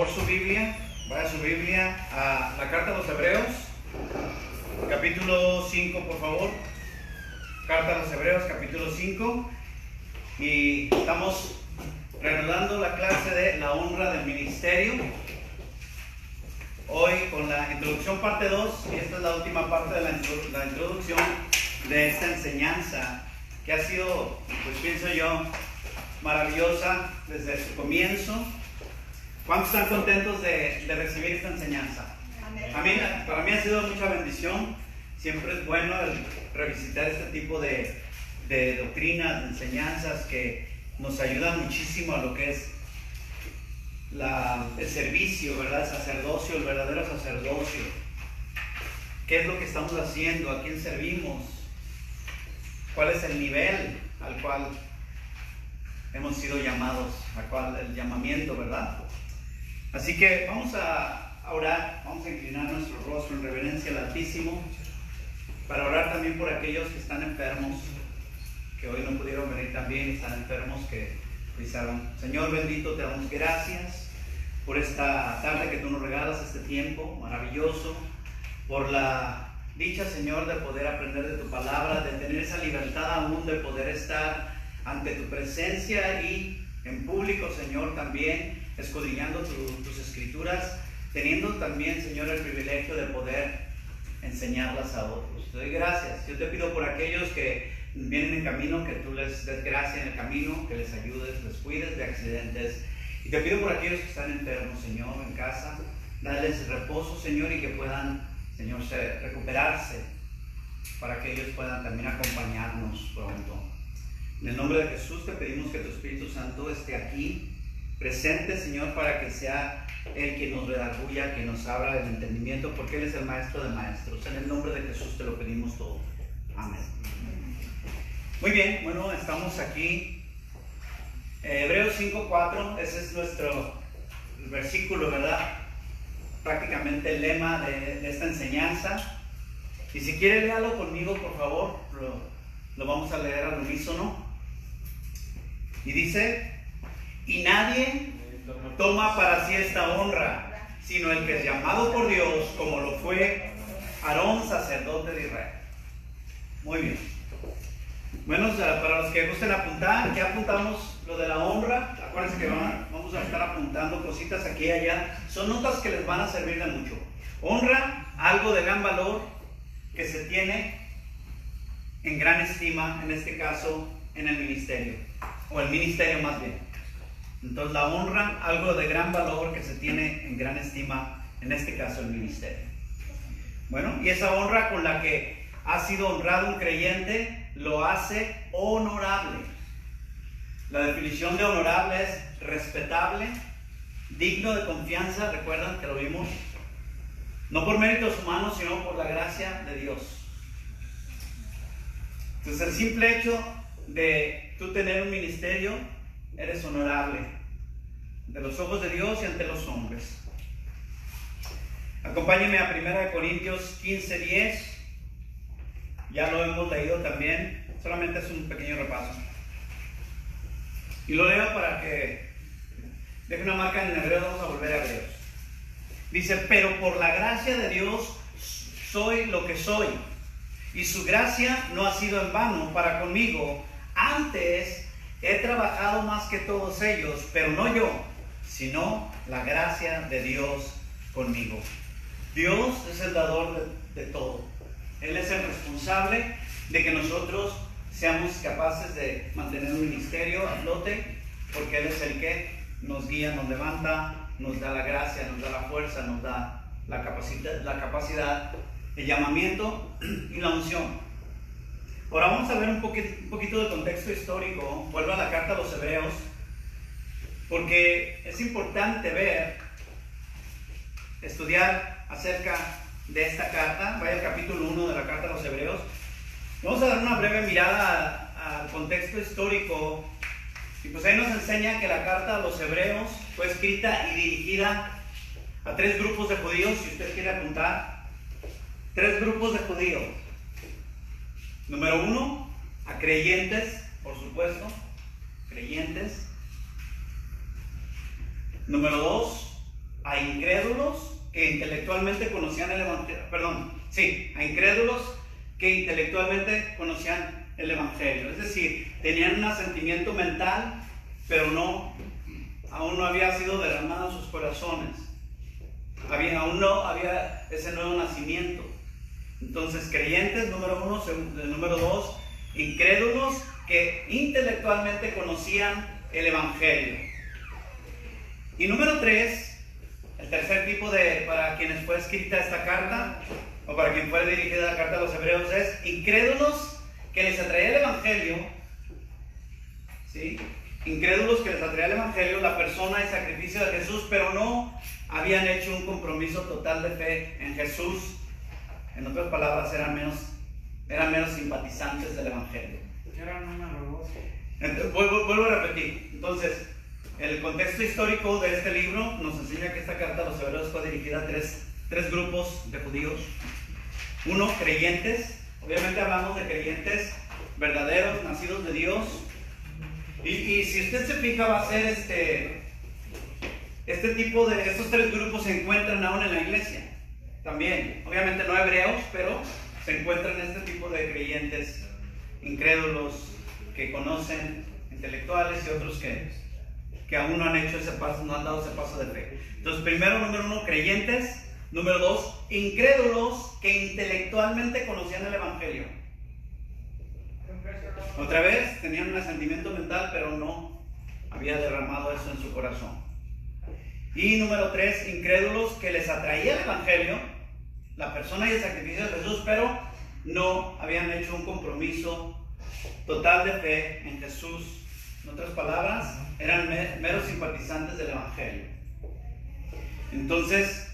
favor su Biblia, vaya su Biblia a la carta a los Hebreos, capítulo 5, por favor. Carta a los Hebreos, capítulo 5. Y estamos reanudando la clase de la honra del ministerio. Hoy con la introducción parte 2, y esta es la última parte de la introducción de esta enseñanza, que ha sido, pues pienso yo, maravillosa desde su comienzo. ¿Cuántos están contentos de recibir esta enseñanza? Para mí ha sido mucha bendición. Siempre es bueno revisitar este tipo de doctrinas, de enseñanzas que nos ayudan muchísimo a lo que es el servicio, ¿verdad? El sacerdocio, el verdadero sacerdocio. ¿Qué es lo que estamos haciendo? ¿A quién servimos? ¿Cuál es el nivel al cual hemos sido llamados? El llamamiento, ¿verdad? Así que vamos a orar, vamos a inclinar nuestro rostro en reverencia al Altísimo, para orar también por aquellos que están enfermos, que hoy no pudieron venir también, están enfermos, que pisaron. Señor bendito, te damos gracias por esta tarde que tú nos regalas, este tiempo maravilloso, por la dicha, Señor, de poder aprender de tu palabra, de tener esa libertad aún de poder estar ante tu presencia y en público, Señor, también escudriñando tus escrituras, teniendo también, Señor, el privilegio de poder enseñarlas a otros. Te doy gracias. Yo te pido por aquellos que vienen en camino, que tú les des gracia en el camino, que les ayudes, les cuides de accidentes. Y te pido por aquellos que están enfermos, Señor, en casa, dales reposo, Señor, y que puedan, Señor, recuperarse, para que ellos puedan también acompañarnos pronto. En el nombre de Jesús te pedimos que tu Espíritu Santo esté aquí, presente, Señor, para que sea Él quien nos redarguya, quien nos abra el entendimiento, porque Él es el Maestro de Maestros. En el nombre de Jesús te lo pedimos todo. Amén. Muy bien, bueno, estamos aquí. Hebreos 5:4, ese es nuestro versículo, ¿verdad? Prácticamente el lema de esta enseñanza. Y si quiere, léalo conmigo, por favor. Lo vamos a leer al unísono. Y dice: y nadie toma para sí esta honra, sino el que es llamado por Dios, como lo fue Aarón, sacerdote de Israel. Muy bien. Bueno, para los que gusten apuntar, ya apuntamos lo de la honra. Acuérdense que vamos a estar apuntando cositas aquí y allá. Son notas que les van a servir de mucho. Honra, algo de gran valor que se tiene en gran estima, en este caso, en el ministerio, o el ministerio más bien. Entonces la honra, algo de gran valor que se tiene en gran estima, en este caso el ministerio. Bueno, y esa honra con la que ha sido honrado un creyente lo hace honorable. La definición de honorable es respetable, digno de confianza. Recuerdan que lo vimos, no por méritos humanos, sino por la gracia de Dios. Entonces el simple hecho de tú tener un ministerio, eres honorable ante los ojos de Dios y ante los hombres. Acompáñenme a 1 Corintios 15:10. Ya lo hemos leído también, solamente es un pequeño repaso. Y lo leo para que deje una marca en hebreo. Vamos a volver a Hebreos. Dice: pero por la gracia de Dios soy lo que soy, y su gracia no ha sido en vano para conmigo. Antes he trabajado más que todos ellos, pero no yo, sino la gracia de Dios conmigo. Dios es el dador de todo. Él es el responsable de que nosotros seamos capaces de mantener un ministerio a flote, porque Él es el que nos guía, nos levanta, nos da la gracia, nos da la fuerza, nos da la capacidad, el llamamiento y la unción. Ahora vamos a ver un poquito de contexto histórico. Vuelvo a la carta a los Hebreos, porque es importante estudiar acerca de esta carta. Vaya al capítulo 1 de la carta a los Hebreos. Vamos a dar una breve mirada al contexto histórico. Y pues ahí nos enseña que la carta a los Hebreos fue escrita y dirigida a 3 grupos de judíos. Si usted quiere apuntar, 3 grupos de judíos. Número 1, a creyentes, por supuesto, creyentes. Número 2, a incrédulos que intelectualmente conocían el Evangelio. A incrédulos que intelectualmente conocían el Evangelio. Es decir, tenían un asentimiento mental, pero aún no había sido derramado en sus corazones. Aún no había ese nuevo nacimiento. Entonces, creyentes, número uno. Número dos, incrédulos que intelectualmente conocían el Evangelio. Y número tres, el tercer tipo para quienes fue escrita esta carta, o para quien fue dirigida la carta a los hebreos, es incrédulos que les atraía el Evangelio. ¿Sí? Incrédulos que les atraía el Evangelio, la persona y sacrificio de Jesús, pero no habían hecho un compromiso total de fe en Jesús. En otras palabras, eran menos simpatizantes del Evangelio. Era número 2. Vuelvo a repetir. Entonces, el contexto histórico de este libro nos enseña que esta carta a los hebreos fue dirigida a tres grupos de judíos. Uno, creyentes. Obviamente hablamos de creyentes verdaderos, nacidos de Dios. Y si usted se fija, va a ser estos tres grupos se encuentran aún en la iglesia. También, obviamente no hebreos, pero se encuentran este tipo de creyentes incrédulos que conocen, intelectuales, y otros que aún no han hecho ese paso, no han dado ese paso de fe. Entonces, primero, número uno, creyentes. Número dos, incrédulos que intelectualmente conocían el Evangelio. Otra vez, tenían un asentimiento mental, pero no había derramado eso en su corazón. Y número tres, incrédulos que les atraía el Evangelio, la persona y el sacrificio de Jesús, pero no habían hecho un compromiso total de fe en Jesús. En otras palabras, eran meros simpatizantes del Evangelio. Entonces,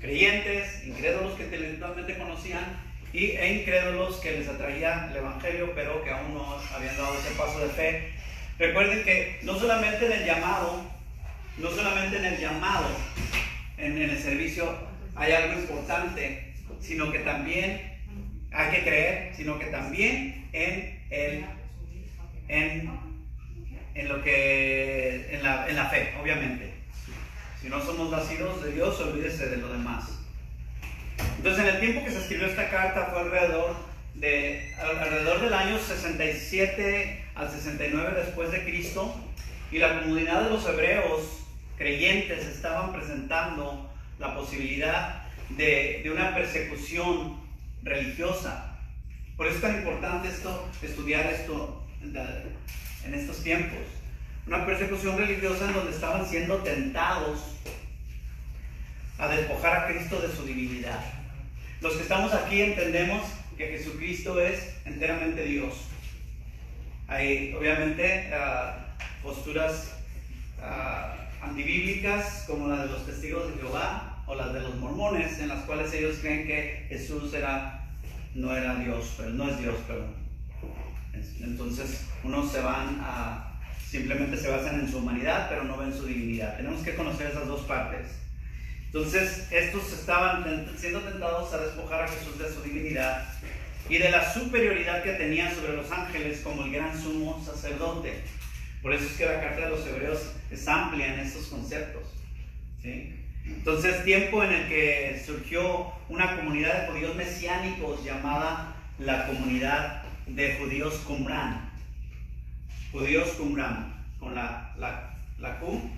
creyentes, incrédulos que intelectualmente conocían, e incrédulos que les atraía el Evangelio, pero que aún no habían dado ese paso de fe. Recuerden que no solamente en el llamado, en el servicio hay algo importante, sino que también hay que creer, sino que también en la fe, obviamente. Si no somos nacidos de Dios, olvídese de lo demás. Entonces, en el tiempo que se escribió esta carta fue alrededor del año 67 al 69 después de Cristo, y la comunidad de los hebreos creyentes estaban presentando la posibilidad de una persecución religiosa. Por eso es tan importante estudiar esto en estos tiempos. Una persecución religiosa en donde estaban siendo tentados a despojar a Cristo de su divinidad. Los que estamos aquí entendemos que Jesucristo es enteramente Dios. Hay obviamente posturas antibíblicas como la de los testigos de Jehová o las de los mormones, en las cuales ellos creen que Jesús no era Dios, pero no es Dios, perdón. Entonces simplemente se basan en su humanidad, pero no ven su divinidad. Tenemos que conocer esas dos partes. Entonces, estos estaban siendo tentados a despojar a Jesús de su divinidad y de la superioridad que tenía sobre los ángeles como el gran sumo sacerdote. Por eso es que la carta de los hebreos es amplia en estos conceptos, ¿sí? Entonces, tiempo en el que surgió una comunidad de judíos mesiánicos llamada la comunidad de judíos Qumran. Judíos Qumran, con la Q,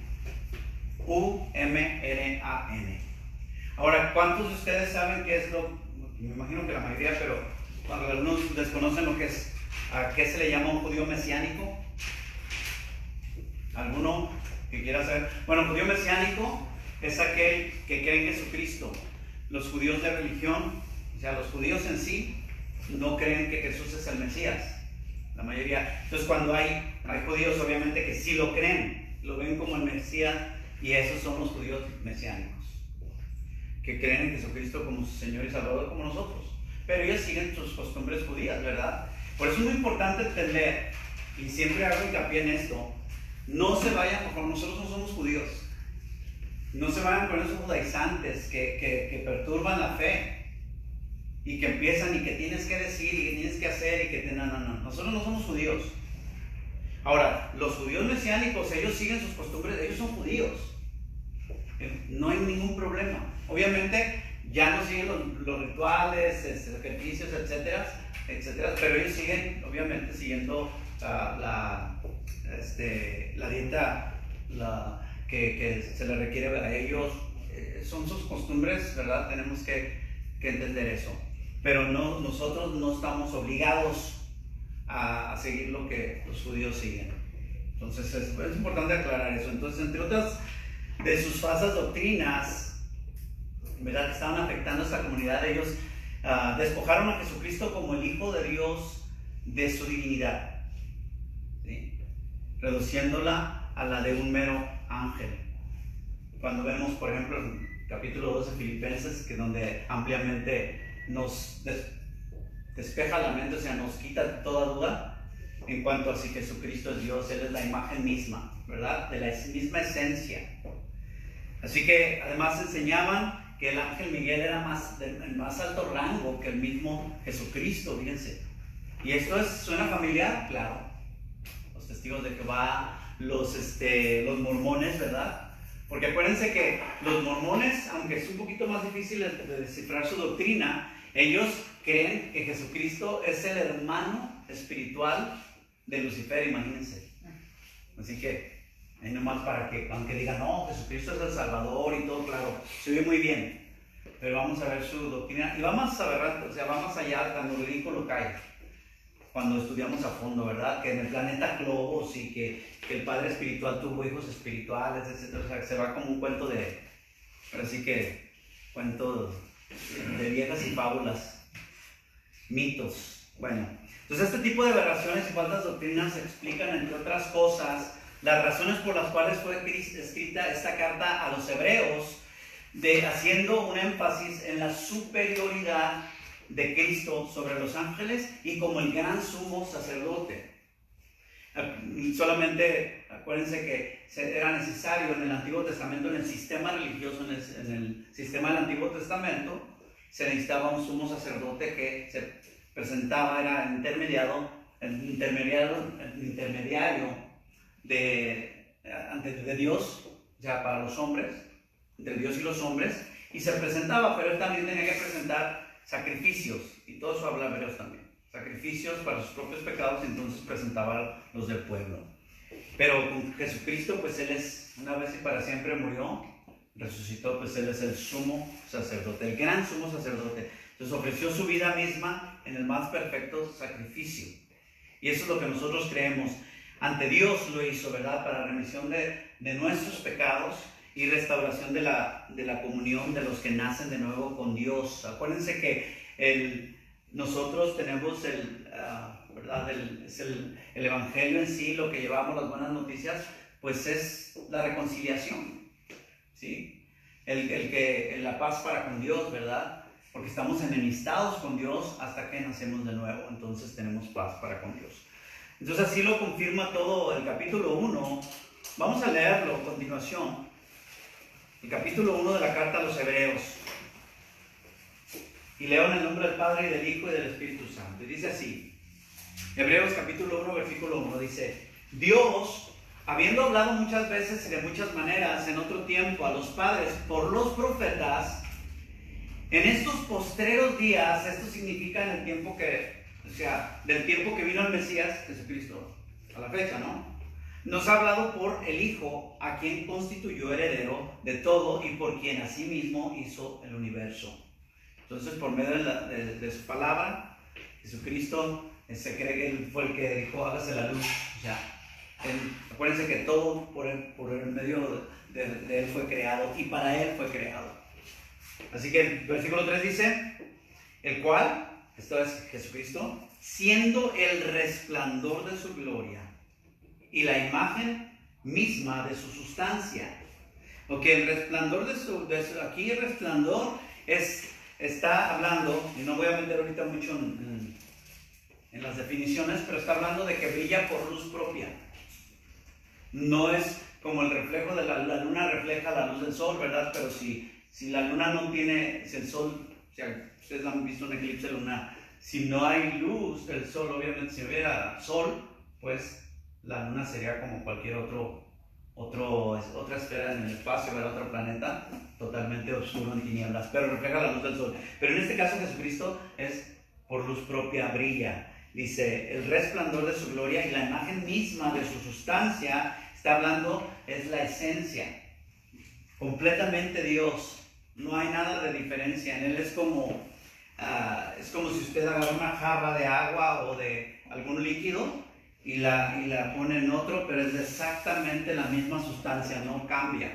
U-M-R-A-N. Ahora, ¿cuántos de ustedes saben qué es me imagino que la mayoría, pero cuando algunos desconocen lo que es, a qué se le llama un judío mesiánico? ¿Alguno que quiera saber? Bueno, judío mesiánico es aquel que cree en Jesucristo. Los judíos de religión, o sea, los judíos en sí, no creen que Jesús es el Mesías, la mayoría. Entonces, cuando hay judíos, obviamente, que sí lo creen, lo ven como el Mesías, y esos son los judíos mesiánicos, que creen en Jesucristo como su Señor y Salvador, como nosotros. Pero ellos siguen sus costumbres judías, ¿verdad? Por eso es muy importante entender, y siempre hago hincapié en esto, no se vayan, porque nosotros no somos judíos, no se vayan con esos judaizantes que perturban la fe y que empiezan y que tienes que decir y que tienes que hacer y que no, nosotros no somos judíos. Ahora, los judíos mesiánicos, ellos siguen sus costumbres, ellos son judíos, no hay ningún problema. Obviamente ya no siguen los rituales, sacrificios, etcétera, pero ellos siguen, obviamente, siguiendo la dieta que se les requiere a ellos. Son sus costumbres, ¿verdad? Tenemos que entender eso. Pero nosotros no estamos obligados a seguir lo que los judíos siguen. Entonces es importante aclarar eso. Entonces, entre otras de sus falsas doctrinas, ¿verdad?, que estaban afectando a esta comunidad, ellos despojaron a Jesucristo como el Hijo de Dios de su divinidad, ¿sí?, reduciéndola a la de un mero ángel. Cuando vemos, por ejemplo, en capítulo 2 de Filipenses, que donde ampliamente nos despeja la mente, o sea, nos quita toda duda en cuanto a si Jesucristo es Dios. Él es la imagen misma, ¿verdad?, de la misma esencia. Así que además enseñaban que el ángel Miguel era el más alto rango que el mismo Jesucristo, fíjense. Y esto suena familiar, claro. Los testigos de Jehová, los mormones, ¿verdad? Porque acuérdense que los mormones, aunque es un poquito más difícil de descifrar su doctrina, ellos creen que Jesucristo es el hermano espiritual de Lucifer, imagínense. Así que ahí nomás para que, aunque digan, no, Jesucristo es el Salvador y todo, claro, se ve muy bien. Pero vamos a ver su doctrina, y vamos a ver, o sea, vamos allá cuando el ridículo cae, cuando estudiamos a fondo, ¿verdad? Que en el planeta Globos y que el Padre Espiritual tuvo hijos espirituales, etc. O sea, que se va como un cuento cuento de viejas y fábulas, mitos. Bueno, entonces este tipo de aberraciones y falsas doctrinas explican, entre otras cosas, las razones por las cuales fue escrita esta carta a los hebreos, haciendo un énfasis en la superioridad de Cristo sobre los ángeles y como el gran sumo sacerdote. Solamente acuérdense que era necesario en el Antiguo Testamento, en el sistema religioso, en el sistema del Antiguo Testamento, se necesitaba un sumo sacerdote que se presentaba, era el intermediario de Dios, o sea, para los hombres, entre Dios y los hombres, y se presentaba, pero él también tenía que presentar sacrificios, y todo eso habla Hebreos también, sacrificios para sus propios pecados, y entonces presentaba los del pueblo. Pero con Jesucristo, pues Él es, una vez y para siempre murió, resucitó, pues Él es el sumo sacerdote, el gran sumo sacerdote. Entonces ofreció su vida misma en el más perfecto sacrificio. Y eso es lo que nosotros creemos. Ante Dios lo hizo, ¿verdad?, para remisión de nuestros pecados y restauración de la comunión de los que nacen de nuevo con Dios. Acuérdense que nosotros tenemos ¿verdad? El Evangelio en sí, lo que llevamos, las buenas noticias, pues es la reconciliación, ¿sí? La paz para con Dios, ¿verdad? Porque estamos enemistados con Dios hasta que nacemos de nuevo, entonces tenemos paz para con Dios. Entonces así lo confirma todo el capítulo 1. Vamos a leerlo a continuación. El capítulo 1 de la carta a los Hebreos. Y leo en el nombre del Padre, y del Hijo, y del Espíritu Santo. Y dice así, Hebreos capítulo 1, versículo 1, dice: Dios, habiendo hablado muchas veces y de muchas maneras en otro tiempo a los padres por los profetas, en estos postreros días, esto significa en el tiempo del tiempo que vino el Mesías, Jesucristo, a la fecha, ¿no? Nos ha hablado por el Hijo, a quien constituyó heredero de todo y por quien asimismo hizo el universo. Entonces, por medio de su palabra, Jesucristo se cree que Él fue el que dijo, hágase la luz. O sea, acuérdense que todo por el medio de Él fue creado y para Él fue creado. Así que el versículo 3 dice, el cual, esto es Jesucristo, siendo el resplandor de su gloria y la imagen misma de su sustancia. Ok, el resplandor aquí el resplandor está hablando, y no voy a meter ahorita mucho en las definiciones, pero está hablando de que brilla por luz propia. No es como el reflejo de la luna refleja la luz del sol, ¿verdad? Pero si la luna no tiene, si el sol, o sea, ustedes han visto un eclipse lunar, si no hay luz del sol, obviamente si hubiera sol, pues la luna sería como cualquier otro otra esfera en el espacio, ¿verdad? Otro planeta totalmente oscuro en tinieblas, pero refleja la luz del sol. Pero en este caso Jesucristo es por luz propia, brilla. Dice, el resplandor de su gloria y la imagen misma de su sustancia, está hablando, es la esencia. Completamente Dios. No hay nada de diferencia. En Él es como si usted agarra una jarra de agua o de algún líquido y la pone en otro, pero es exactamente la misma sustancia, no cambia.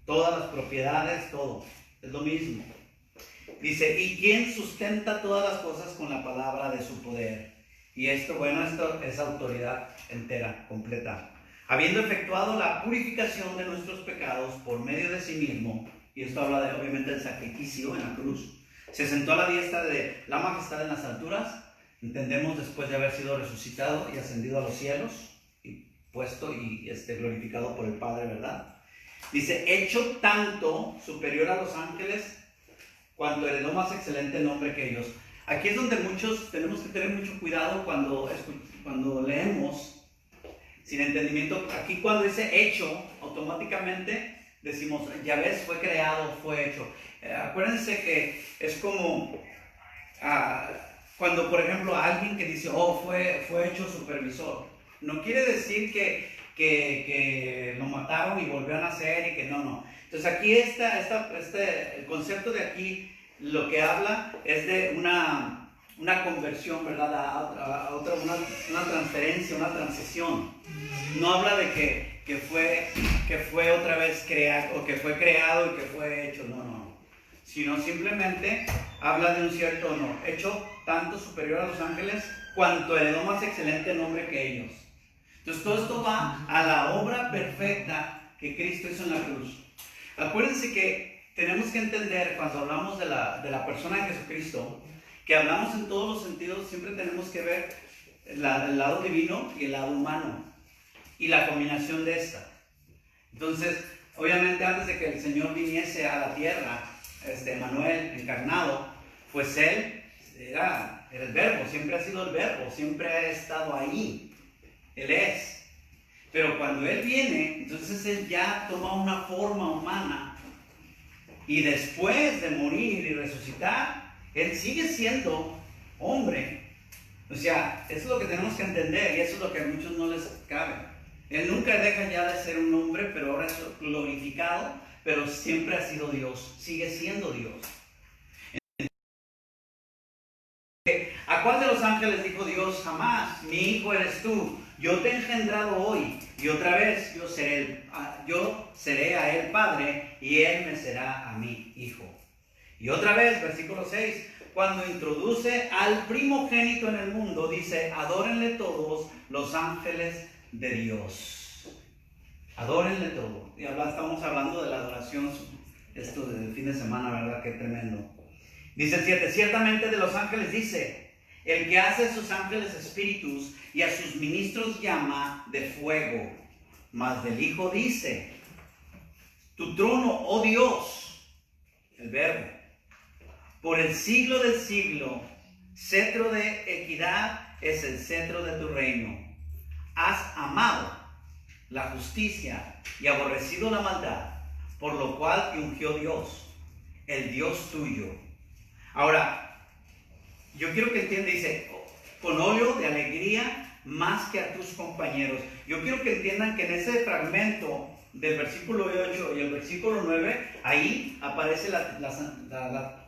Todas las propiedades, todo, es lo mismo. Dice, ¿y quién sustenta todas las cosas con la palabra de su poder? Y esto es autoridad entera, completa. Habiendo efectuado la purificación de nuestros pecados por medio de sí mismo, y esto habla obviamente del sacrificio en la cruz, se sentó a la diestra de la majestad en las alturas. Entendemos, después de haber sido resucitado y ascendido a los cielos, y puesto y glorificado por el Padre, ¿verdad? Dice, hecho tanto superior a los ángeles, cuanto heredó más excelente nombre que ellos. Aquí es donde muchos tenemos que tener mucho cuidado cuando leemos sin entendimiento. Aquí cuando dice hecho, automáticamente decimos, ya ves, fue creado, fue hecho. Acuérdense que es como cuando, por ejemplo, alguien que dice, fue hecho supervisor. No quiere decir que lo mataron y volvió a nacer y que no. Entonces aquí el concepto de aquí, lo que habla es de una conversión, ¿verdad? A otra, una transferencia, una transición. No habla de que fue otra vez creado, o que fue creado y que fue hecho, no. Sino simplemente habla de un cierto honor, hecho tanto superior a los ángeles, cuanto heredó más excelente nombre que ellos. Entonces todo esto va a la obra perfecta que Cristo hizo en la cruz. Acuérdense que tenemos que entender, cuando hablamos de la persona de Jesucristo, que hablamos en todos los sentidos, siempre tenemos que ver el lado divino y el lado humano, y la combinación de esta. Entonces, obviamente antes de que el Señor viniese a la tierra, Emmanuel encarnado, pues Él era el Verbo, siempre ha sido el Verbo, siempre ha estado ahí, Él es. Pero cuando Él viene, entonces Él ya toma una forma humana, y después de morir y resucitar, Él sigue siendo hombre. O sea, eso es lo que tenemos que entender, y eso es lo que a muchos no les cabe. Él nunca deja ya de ser un hombre, pero ahora es glorificado, pero siempre ha sido Dios, sigue siendo Dios. ¿A cuál de los ángeles dijo Dios? Jamás, mi hijo eres tú, yo te he engendrado hoy, y otra vez yo seré a él padre, y él me será a mí hijo. Y otra vez, versículo 6, cuando introduce al primogénito en el mundo, dice, adórenle todos los ángeles de Dios. Adórenle todo. Y estamos hablando de la adoración, esto del fin de semana, ¿verdad? Qué tremendo. Dice el 7, ciertamente de los ángeles dice, el que hace a sus ángeles espíritus y a sus ministros llama de fuego. Mas del Hijo dice, tu trono, oh Dios, el Verbo, por el siglo del siglo, cetro de equidad es el cetro de tu reino. Has amado la justicia y aborrecido la maldad, por lo cual te ungió Dios, el Dios tuyo. Ahora, yo quiero que entiendan, dice, con óleo de alegría más que a tus compañeros. Yo quiero que entiendan que en ese fragmento del versículo 8 y el versículo 9, ahí aparece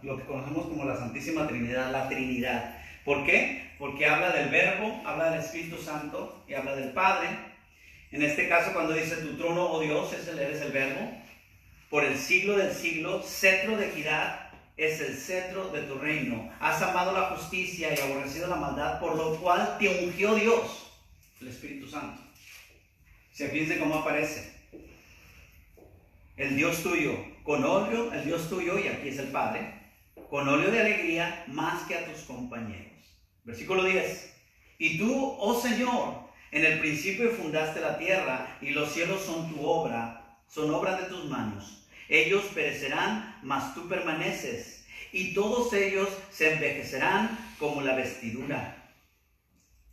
lo que conocemos como la Santísima Trinidad, la Trinidad. ¿Por qué? Porque habla del Verbo, habla del Espíritu Santo y habla del Padre. En este caso, cuando dice tu trono, oh Dios, eres el Verbo. Por el siglo del siglo, cetro de equidad es el cetro de tu reino. Has amado la justicia y aborrecido la maldad, por lo cual te ungió Dios, el Espíritu Santo. Fíjense cómo aparece. El Dios tuyo, con óleo, el Dios tuyo, y aquí es el Padre, con óleo de alegría más que a tus compañeros. Versículo 10. Y tú, oh Señor, en el principio fundaste la tierra, y los cielos son tu obra, son obra de tus manos. Ellos perecerán, mas tú permaneces, y todos ellos se envejecerán como la vestidura.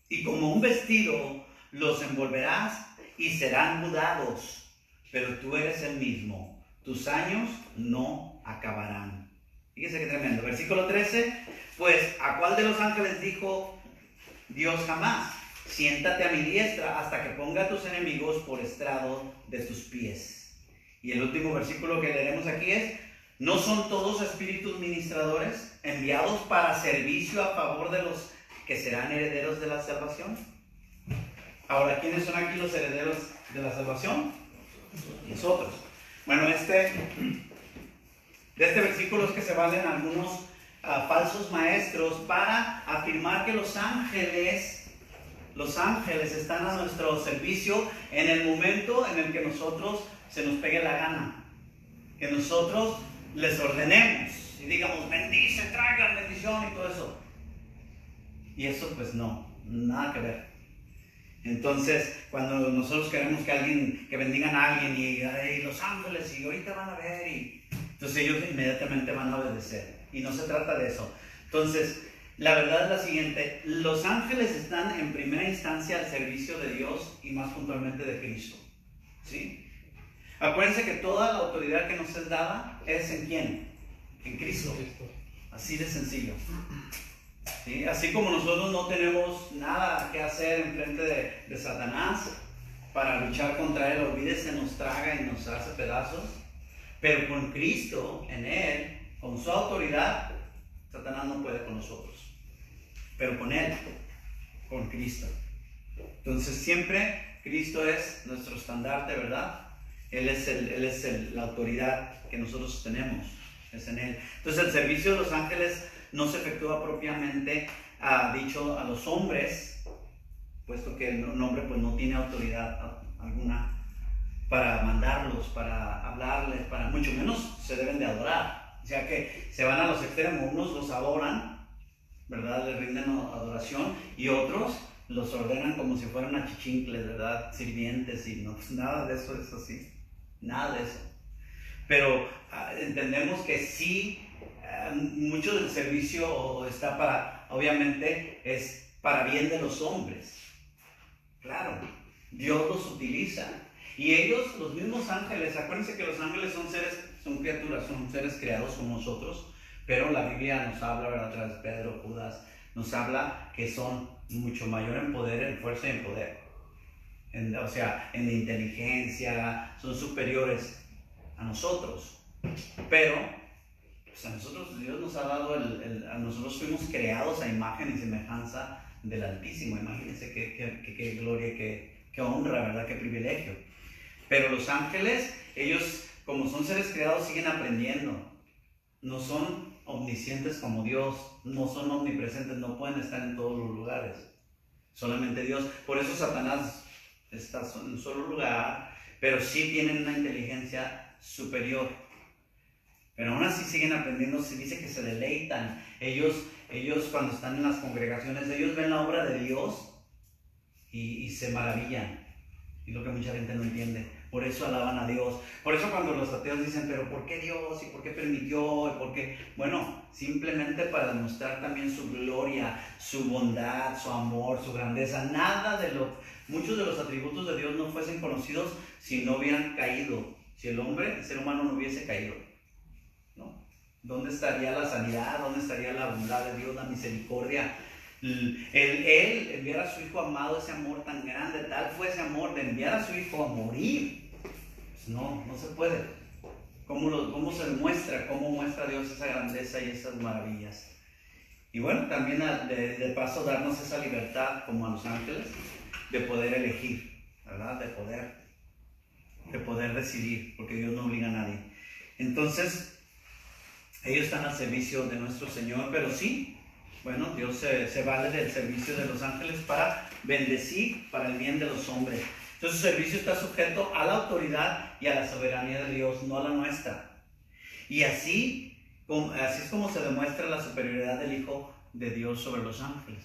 Y como un vestido los envolverás, y serán mudados, pero tú eres el mismo. Tus años no acabarán. Fíjense qué tremendo. Versículo 13. Pues, ¿a cuál de los ángeles dijo Dios jamás? Siéntate a mi diestra hasta que ponga a tus enemigos por estrado de tus pies. Y el último versículo que leeremos aquí es: ¿no son todos espíritus ministradores enviados para servicio a favor de los que serán herederos de la salvación? Ahora, ¿quiénes son aquí los herederos de la salvación? Nosotros. Bueno, de este versículo es que se valen algunos falsos maestros para afirmar que los ángeles están a nuestro servicio en el momento en el que nosotros se nos pegue la gana. Que nosotros les ordenemos y digamos, bendice, traigan bendición y todo eso. Y eso pues no, nada que ver. Entonces, cuando nosotros queremos que bendigan a alguien y los ángeles y ahorita van a ver, entonces ellos inmediatamente van a obedecer. Y no se trata de eso. Entonces, la verdad es la siguiente: los ángeles están en primera instancia al servicio de Dios y más puntualmente de Cristo. ¿Sí? Acuérdense que toda la autoridad que nos es dada es ¿en quién? En Cristo. Así de sencillo. ¿Sí? Así como nosotros no tenemos nada que hacer en frente de Satanás para luchar contra él, olvídese, nos traga y nos hace pedazos. Pero con Cristo, en él, con su autoridad, Satanás no puede con nosotros. Pero con él, con Cristo. Entonces siempre Cristo es nuestro estandarte, ¿verdad? Él es la autoridad que nosotros tenemos, es en él. Entonces el servicio de los ángeles no se efectúa propiamente dicho a los hombres, puesto que el hombre pues no tiene autoridad alguna para mandarlos, para hablarles, para mucho menos se deben de adorar. O sea que se van a los extremos, unos los adoran, ¿verdad? Les rinden adoración, y otros los ordenan como si fueran achichincles, ¿verdad? Sirvientes, y no, pues nada de eso es así, nada de eso. Pero entendemos que sí, mucho del servicio está para, obviamente, es para bien de los hombres. Claro, Dios los utiliza. Y ellos, los mismos ángeles, acuérdense que los ángeles son criaturas, son seres creados como nosotros, pero la Biblia nos habla, ¿verdad? A través de Pedro, Judas, nos habla que son mucho mayor en poder, en fuerza y en poder. O sea, en inteligencia, son superiores a nosotros. Pero, pues a nosotros, Dios nos ha dado, a nosotros fuimos creados a imagen y semejanza del Altísimo. Imagínense qué gloria, qué honra, ¿verdad? Qué privilegio. Pero los ángeles, ellos, como son seres creados, siguen aprendiendo. No son omniscientes como Dios, no son omnipresentes, no pueden estar en todos los lugares. Solamente Dios. Por eso Satanás está en un solo lugar, pero sí tienen una inteligencia superior. Pero aún así siguen aprendiendo. Se dice que se deleitan. Ellos cuando están en las congregaciones, ellos ven la obra de Dios y se maravillan. Y lo que mucha gente no entiende. Por eso alaban a Dios. Por eso cuando los ateos dicen, pero ¿por qué Dios? ¿Y por qué permitió? ¿Y por qué? Bueno, simplemente para demostrar también su gloria, su bondad, su amor, su grandeza. Muchos de los atributos de Dios no fuesen conocidos si no hubieran caído. Si el ser humano no hubiese caído, ¿no? ¿Dónde estaría la sanidad? ¿Dónde estaría la bondad de Dios, la misericordia? Él enviar a su Hijo amado, ese amor tan grande, tal fue ese amor de enviar a su Hijo a morir. Pues no se puede. ¿Cómo se demuestra? ¿Cómo muestra Dios esa grandeza y esas maravillas? Y bueno, también de paso darnos esa libertad como a los ángeles de poder elegir, ¿verdad? De poder decidir, porque Dios no obliga a nadie. Entonces, ellos están al servicio de nuestro Señor, pero sí, bueno, Dios se vale del servicio de los ángeles para bendecir, para el bien de los hombres. Entonces su servicio está sujeto a la autoridad y a la soberanía de Dios, no a la nuestra. Y así es como se demuestra la superioridad del Hijo de Dios sobre los ángeles.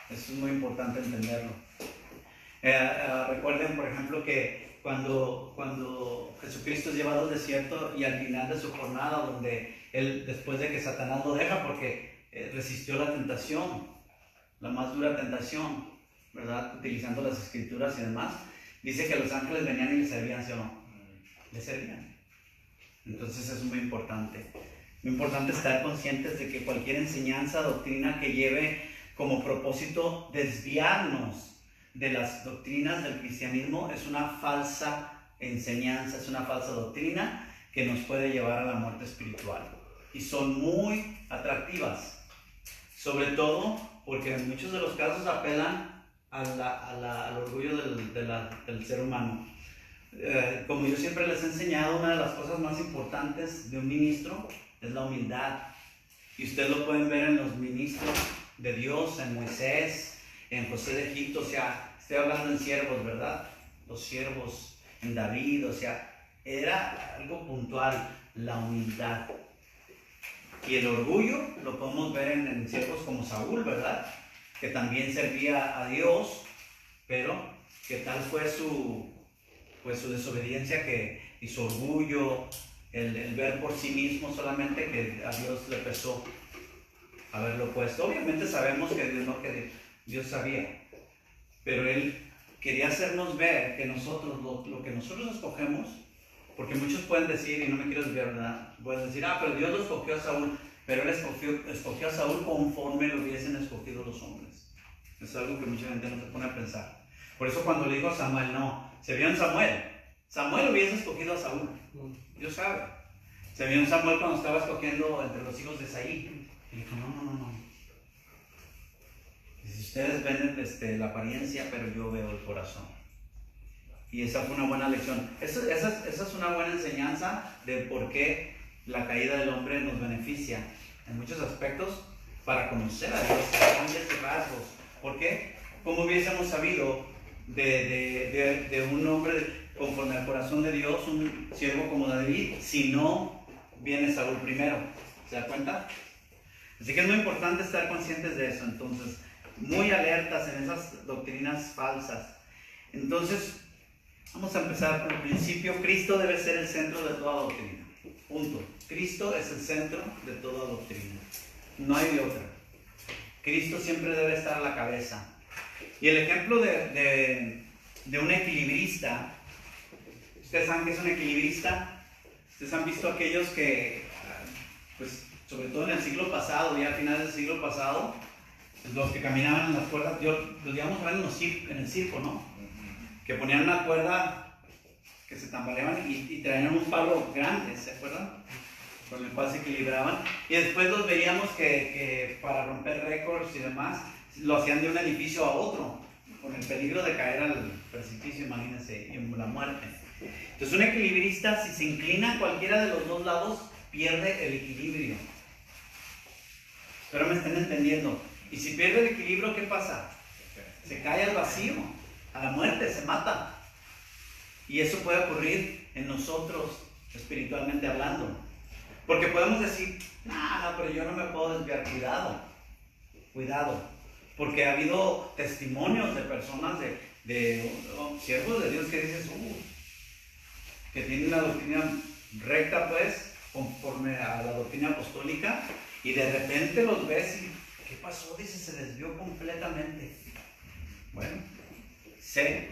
Eso es muy importante entenderlo. Recuerden, por ejemplo, que cuando Jesucristo es llevado al desierto y al final de su jornada, donde él, después de que Satanás lo deja porque resistió la tentación, la más dura tentación, ¿verdad? Utilizando las escrituras y demás, Dice que los ángeles venían y le servían, ¿sí o no? Le servían. Entonces es muy importante. Muy importante estar conscientes de que cualquier enseñanza, doctrina que lleve como propósito desviarnos de las doctrinas del cristianismo es una falsa enseñanza, es una falsa doctrina que nos puede llevar a la muerte espiritual. Y son muy atractivas, sobre todo porque en muchos de los casos apelan al orgullo del ser humano. Como yo siempre les he enseñado, una de las cosas más importantes de un ministro es la humildad. Y ustedes lo pueden ver en los ministros de Dios, en Moisés, en José de Egipto, o sea, estoy hablando en siervos, ¿verdad? Los siervos, en David, o sea, era algo puntual, la humildad. Y el orgullo lo podemos ver en siervos como Saúl, ¿verdad? Que también servía a Dios, pero ¿qué tal fue su desobediencia y su orgullo, el ver por sí mismo solamente, que a Dios le pesó haberlo puesto? Obviamente sabemos que Dios sabía, pero Él quería hacernos ver que nosotros, lo que nosotros escogemos, porque muchos pueden decir, y no me quiero desviar, ¿verdad? Pueden decir, pero Dios lo escogió a Saúl, pero Él escogió a Saúl conforme lo hubiesen escogido los hombres. Es algo que mucha gente no se pone a pensar. Por eso cuando le dijo a Samuel, no, se vio en Samuel. Samuel hubiese escogido a Saúl, Dios sabe. Se vio en Samuel cuando estaba escogiendo entre los hijos de Isaí. Y dijo, no. Si ustedes ven la apariencia, pero yo veo el corazón. Y esa fue una buena lección. Esa es una buena enseñanza de por qué la caída del hombre nos beneficia en muchos aspectos para conocer a Dios, grandes rasgos. ¿Por qué? ¿Cómo hubiésemos sabido de un hombre conforme al corazón de Dios, un siervo como David, si no viene Saúl primero? ¿Se da cuenta? Así que es muy importante estar conscientes de eso. Entonces, muy alertas en esas doctrinas falsas. Entonces, vamos a empezar por el principio. Cristo debe ser el centro de toda doctrina. Punto. Cristo es el centro de toda doctrina. No hay de otra. Cristo siempre debe estar a la cabeza. Y el ejemplo de un equilibrista, ¿ustedes saben qué es un equilibrista? Ustedes han visto aquellos que, pues, sobre todo en el siglo pasado, ya a finales del siglo pasado, los que caminaban en las cuerdas, los digamos a ver en el circo, ¿no? Que ponían una cuerda que se tambaleaban y traían un palo grande, ¿se acuerdan? Con el cual se equilibraban. Y después los veíamos que para romper récords y demás, lo hacían de un edificio a otro, con el peligro de caer al precipicio, imagínense, y la muerte. Entonces un equilibrista, si se inclina a cualquiera de los dos lados, pierde el equilibrio. Espero me estén entendiendo. Y si pierde el equilibrio, ¿qué pasa? Se cae al vacío, a la muerte, se mata. Y eso puede ocurrir en nosotros, espiritualmente hablando. Porque podemos decir, no, pero yo no me puedo desviar. Cuidado. Porque ha habido testimonios de personas, de siervos de Dios que dices, que tienen la doctrina recta, pues, conforme a la doctrina apostólica, y de repente los ves y, ¿qué pasó? Dice, se desvió completamente. Bueno, se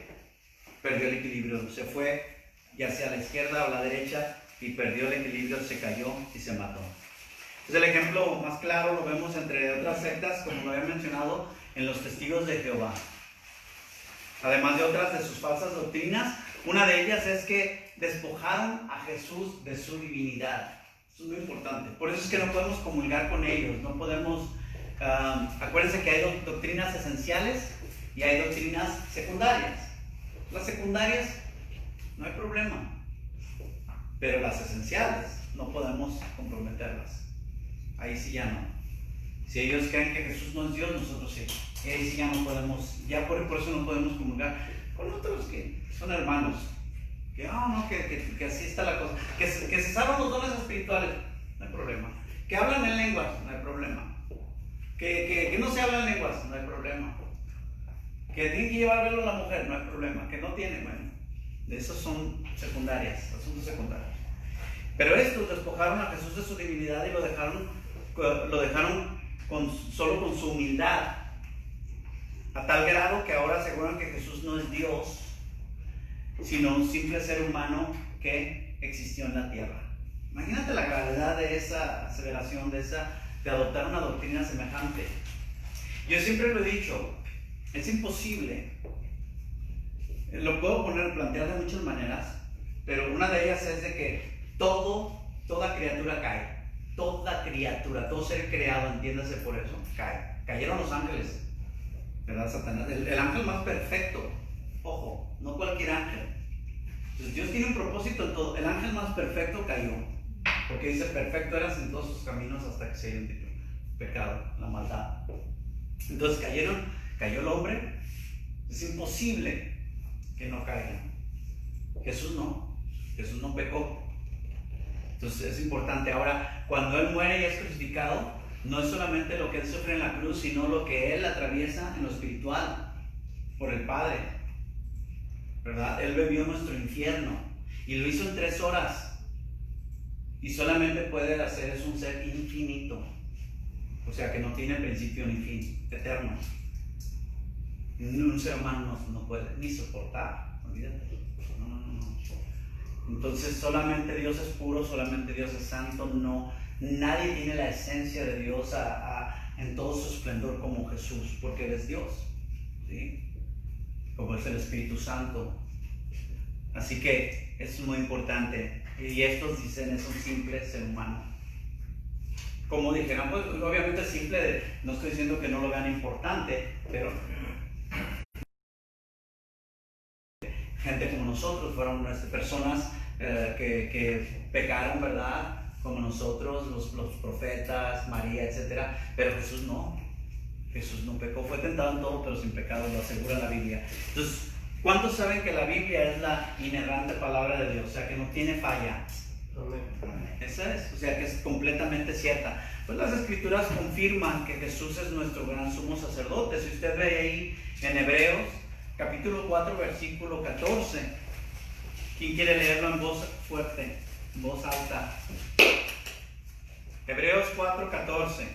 perdió el equilibrio, se fue ya sea a la izquierda o a la derecha y perdió el equilibrio, se cayó y se mató. Entonces el ejemplo más claro lo vemos entre otras sectas, como lo había mencionado, en los testigos de Jehová. Además de otras de sus falsas doctrinas, una de ellas es que despojaron a Jesús de su divinidad. Eso es muy importante. Por eso es que no podemos comulgar con ellos, no podemos... acuérdense que hay doctrinas esenciales y hay doctrinas secundarias. Las secundarias no hay problema, pero las esenciales no podemos comprometerlas. Ahí sí ya no. Si ellos creen que Jesús no es Dios, nosotros sí. Y ahí sí ya no podemos, ya por eso no podemos comulgar con otros que son hermanos. Que así está la cosa. Que se salvan los dones espirituales, no hay problema. Que hablan en lenguas, no hay problema. Que no se hablan lenguas, no hay problema. Que tienen que llevar velo a la mujer, no hay problema. Que no tienen, bueno. Esos son secundarias, asuntos secundarios. Pero estos despojaron a Jesús de su divinidad y lo dejaron solo con su humildad, a tal grado que ahora aseguran que Jesús no es Dios, sino un simple ser humano que existió en la tierra. Imagínate la gravedad de esa aseveración, de adoptar una doctrina semejante. Yo siempre lo he dicho, es imposible. Lo puedo plantear de muchas maneras, pero una de ellas es de que toda criatura cae. Toda criatura, todo ser creado, entiéndase por eso, cae. Cayeron los ángeles, ¿verdad? Satanás, el ángel más perfecto. Ojo, no cualquier ángel. Entonces Dios tiene un propósito en todo. El ángel más perfecto cayó, porque dice: perfecto eras en todos sus caminos hasta que se identificó el pecado, la maldad. Entonces cayó el hombre. Es imposible que no caiga. Jesús no pecó. Entonces es importante. Ahora, cuando Él muere y es crucificado, no es solamente lo que Él sufre en la cruz, sino lo que Él atraviesa en lo espiritual por el Padre, ¿verdad? Él bebió nuestro infierno y lo hizo en 3 horas, y solamente puede hacer, es un ser infinito, o sea que no tiene principio ni fin, eterno. Un ser humano no puede ni soportar, olvídate. No. Entonces solamente Dios es puro, solamente Dios es santo. Nadie tiene la esencia de Dios en todo su esplendor como Jesús, porque Él es Dios, ¿sí? Como es el Espíritu Santo. Así que es muy importante. Y estos dicen: es un simple ser humano. Como dijeron, pues obviamente simple, no estoy diciendo que no lo vean importante, pero gente como nosotros fueron personas que pecaron, ¿verdad? Como nosotros, los profetas, María, etc. Pero Jesús no pecó, fue tentado en todo, pero sin pecado, lo asegura la Biblia. Entonces, ¿cuántos saben que la Biblia es la inerrante palabra de Dios? O sea, que no tiene falla. Esa es, o sea, que es completamente cierta. Pues las Escrituras confirman que Jesús es nuestro gran sumo sacerdote. Si usted ve ahí en Hebreos, capítulo 4, versículo 14. ¿Quién quiere leerlo en voz fuerte, en voz alta? Hebreos 4, 14.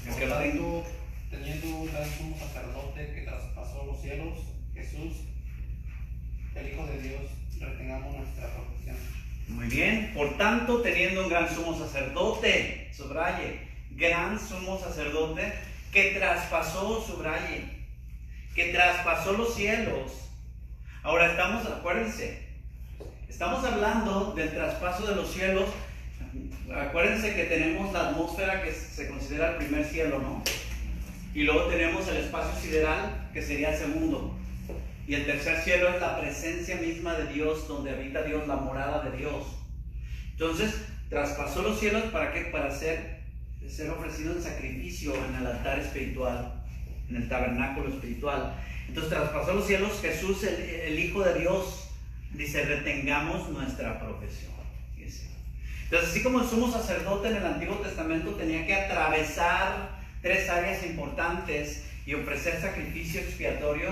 Por tanto, teniendo un gran sumo sacerdote que traspasó los cielos, Jesús, el Hijo de Dios, retengamos nuestra profesión. Muy bien. Por tanto, teniendo un gran sumo sacerdote, subraye, gran sumo sacerdote que traspasó, subraye, que traspasó los cielos. Ahora acuérdense, estamos hablando del traspaso de los cielos. Acuérdense que tenemos la atmósfera, que se considera el primer cielo, ¿no? Y luego tenemos el espacio sideral, que sería el segundo. Y el tercer cielo es la presencia misma de Dios, donde habita Dios, la morada de Dios. Entonces, traspasó los cielos, ¿para qué? Para ser ofrecido en sacrificio en el altar espiritual, en el tabernáculo espiritual. Entonces, traspasó los cielos. Jesús, el Hijo de Dios, dice: retengamos nuestra profesión. Entonces, así como el sumo sacerdote en el Antiguo Testamento tenía que atravesar 3 áreas importantes y ofrecer sacrificio expiatorio,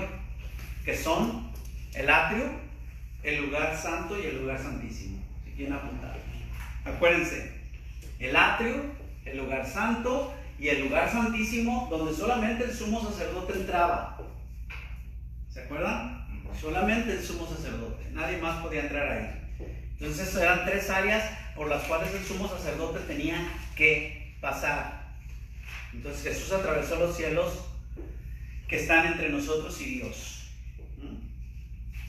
que son el atrio, el lugar santo y el lugar santísimo. Si quieren apuntar, acuérdense: el atrio, el lugar santo y el lugar santísimo, donde solamente el sumo sacerdote entraba. ¿Se acuerdan? Solamente el sumo sacerdote, nadie más podía entrar ahí. Entonces eran 3 áreas por las cuales el sumo sacerdote tenía que pasar. Entonces Jesús atravesó los cielos que están entre nosotros y Dios.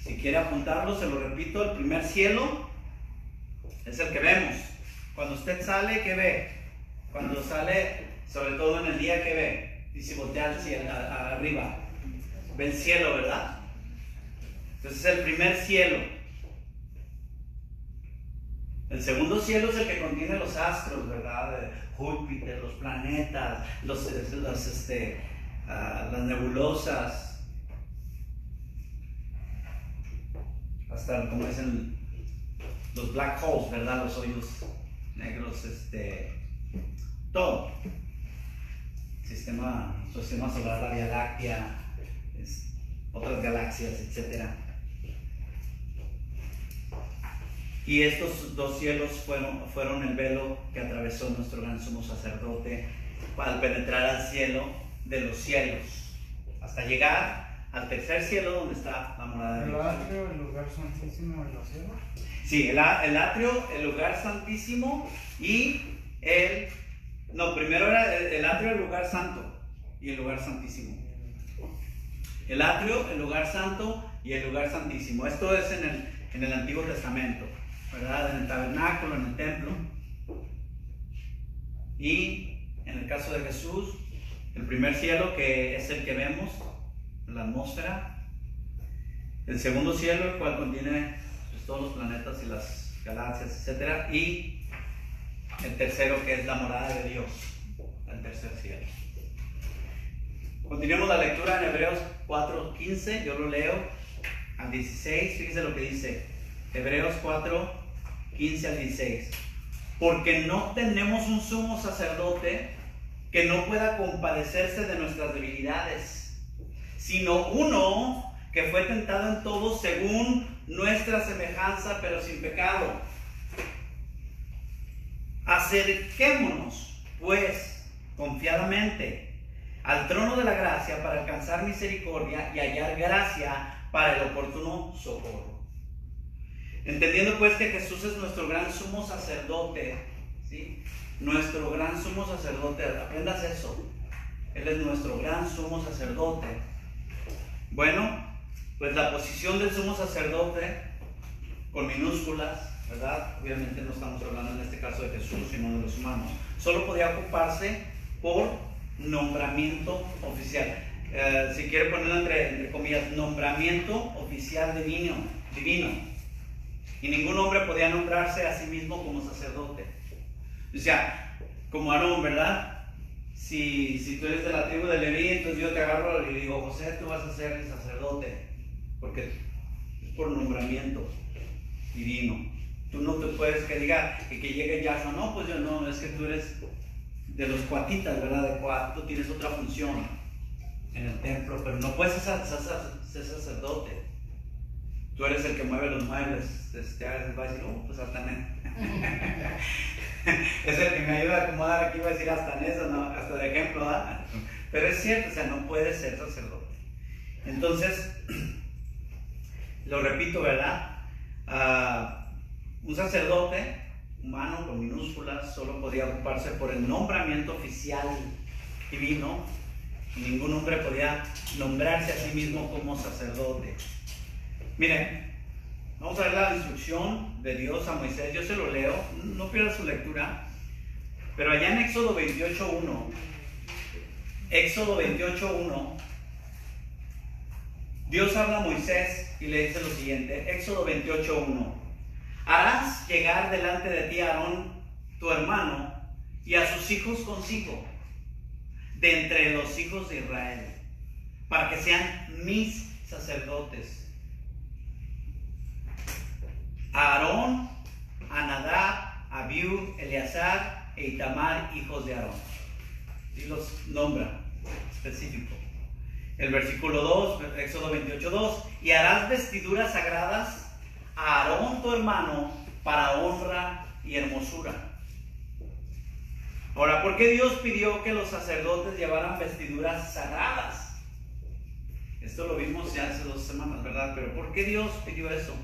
Si quiere apuntarlo, se lo repito: el primer cielo es el que vemos. Cuando usted sale, ¿qué ve? Cuando sale, sobre todo en el día, ¿qué ve? Y si voltea hacia arriba, ve el cielo, ¿verdad? Entonces es el primer cielo. El segundo cielo es el que contiene los astros, ¿verdad? Júpiter, los planetas, las nebulosas, hasta, como dicen, los black holes, ¿verdad? Los hoyos negros, todo. Sistema solar, la Vía Láctea, otras galaxias, etc. Y estos 2 cielos fueron el velo que atravesó nuestro gran sumo sacerdote al penetrar al cielo de los cielos, hasta llegar al tercer cielo donde está la morada de El Dios. atrio, el lugar santísimo de los cielos. Sí, el atrio, el lugar santísimo y primero era el atrio, el lugar santo y el lugar santísimo. El atrio, el lugar santo y el lugar santísimo. Esto es en el Antiguo Testamento, ¿verdad? En el tabernáculo, en el templo. Y en el caso de Jesús, el primer cielo, que es el que vemos, la atmósfera. El segundo cielo, el cual contiene pues, todos los planetas y las galaxias, etc. Y el tercero, que es la morada de Dios, el tercer cielo. Continuemos la lectura en Hebreos 4:15, yo lo leo al 16, fíjese lo que dice, Hebreos 4:15 al 16. Porque no tenemos un sumo sacerdote que no pueda compadecerse de nuestras debilidades, sino uno que fue tentado en todo según nuestra semejanza, pero sin pecado. Acerquémonos, pues, confiadamente al trono de la gracia para alcanzar misericordia y hallar gracia para el oportuno socorro. Entendiendo pues que Jesús es nuestro gran sumo sacerdote, ¿sí? Nuestro gran sumo sacerdote, aprendas eso. Él es nuestro gran sumo sacerdote. Bueno, pues la posición del sumo sacerdote, con minúsculas, ¿verdad? Obviamente no estamos hablando en este caso de Jesús, sino de los humanos. Solo podía ocuparse por nombramiento oficial. Si quiere ponerlo entre comillas, nombramiento oficial divino. Y ningún hombre podía nombrarse a sí mismo como sacerdote. O sea, como Aarón, ¿verdad? Si tú eres de la tribu de Leví, entonces yo te agarro y digo, José, tú vas a ser el sacerdote, porque es por nombramiento divino. Tú no te puedes que diga que llegue Yahshua, no, pues yo no, es que tú eres de los coatitas, ¿verdad? De Coat, tú tienes otra función en el templo, pero no puedes ser sacerdote. Tú eres el que mueve los muebles. Te va a decir, pues hasta es el que me ayuda a acomodar aquí, va a decir hasta en eso, ¿no? Hasta de ejemplo, ¿verdad? Pero es cierto, o sea, no puedes ser sacerdote. Entonces, lo repito, ¿verdad? Un sacerdote humano con minúsculas solo podía ocuparse por el nombramiento oficial divino, y ningún hombre podía nombrarse a sí mismo como sacerdote. Miren, vamos a ver la instrucción de Dios a Moisés. Yo se lo leo, no pierda su lectura, pero allá en Éxodo 28:1, Dios habla a Moisés y le dice lo siguiente. Éxodo 28:1: harás llegar delante de ti a Aarón, tu hermano, y a sus hijos consigo, de entre los hijos de Israel, para que sean mis sacerdotes. A Aarón, a Nadab, a Abiú, Eleazar e Itamar, hijos de Aarón. Y los nombra específico. El versículo 2, Éxodo 28:2: y harás vestiduras sagradas a Aarón tu hermano para honra y hermosura. Ahora, ¿por qué Dios pidió que los sacerdotes llevaran vestiduras sagradas? Esto lo vimos ya hace 2 semanas, ¿verdad? Pero ¿por qué Dios pidió eso?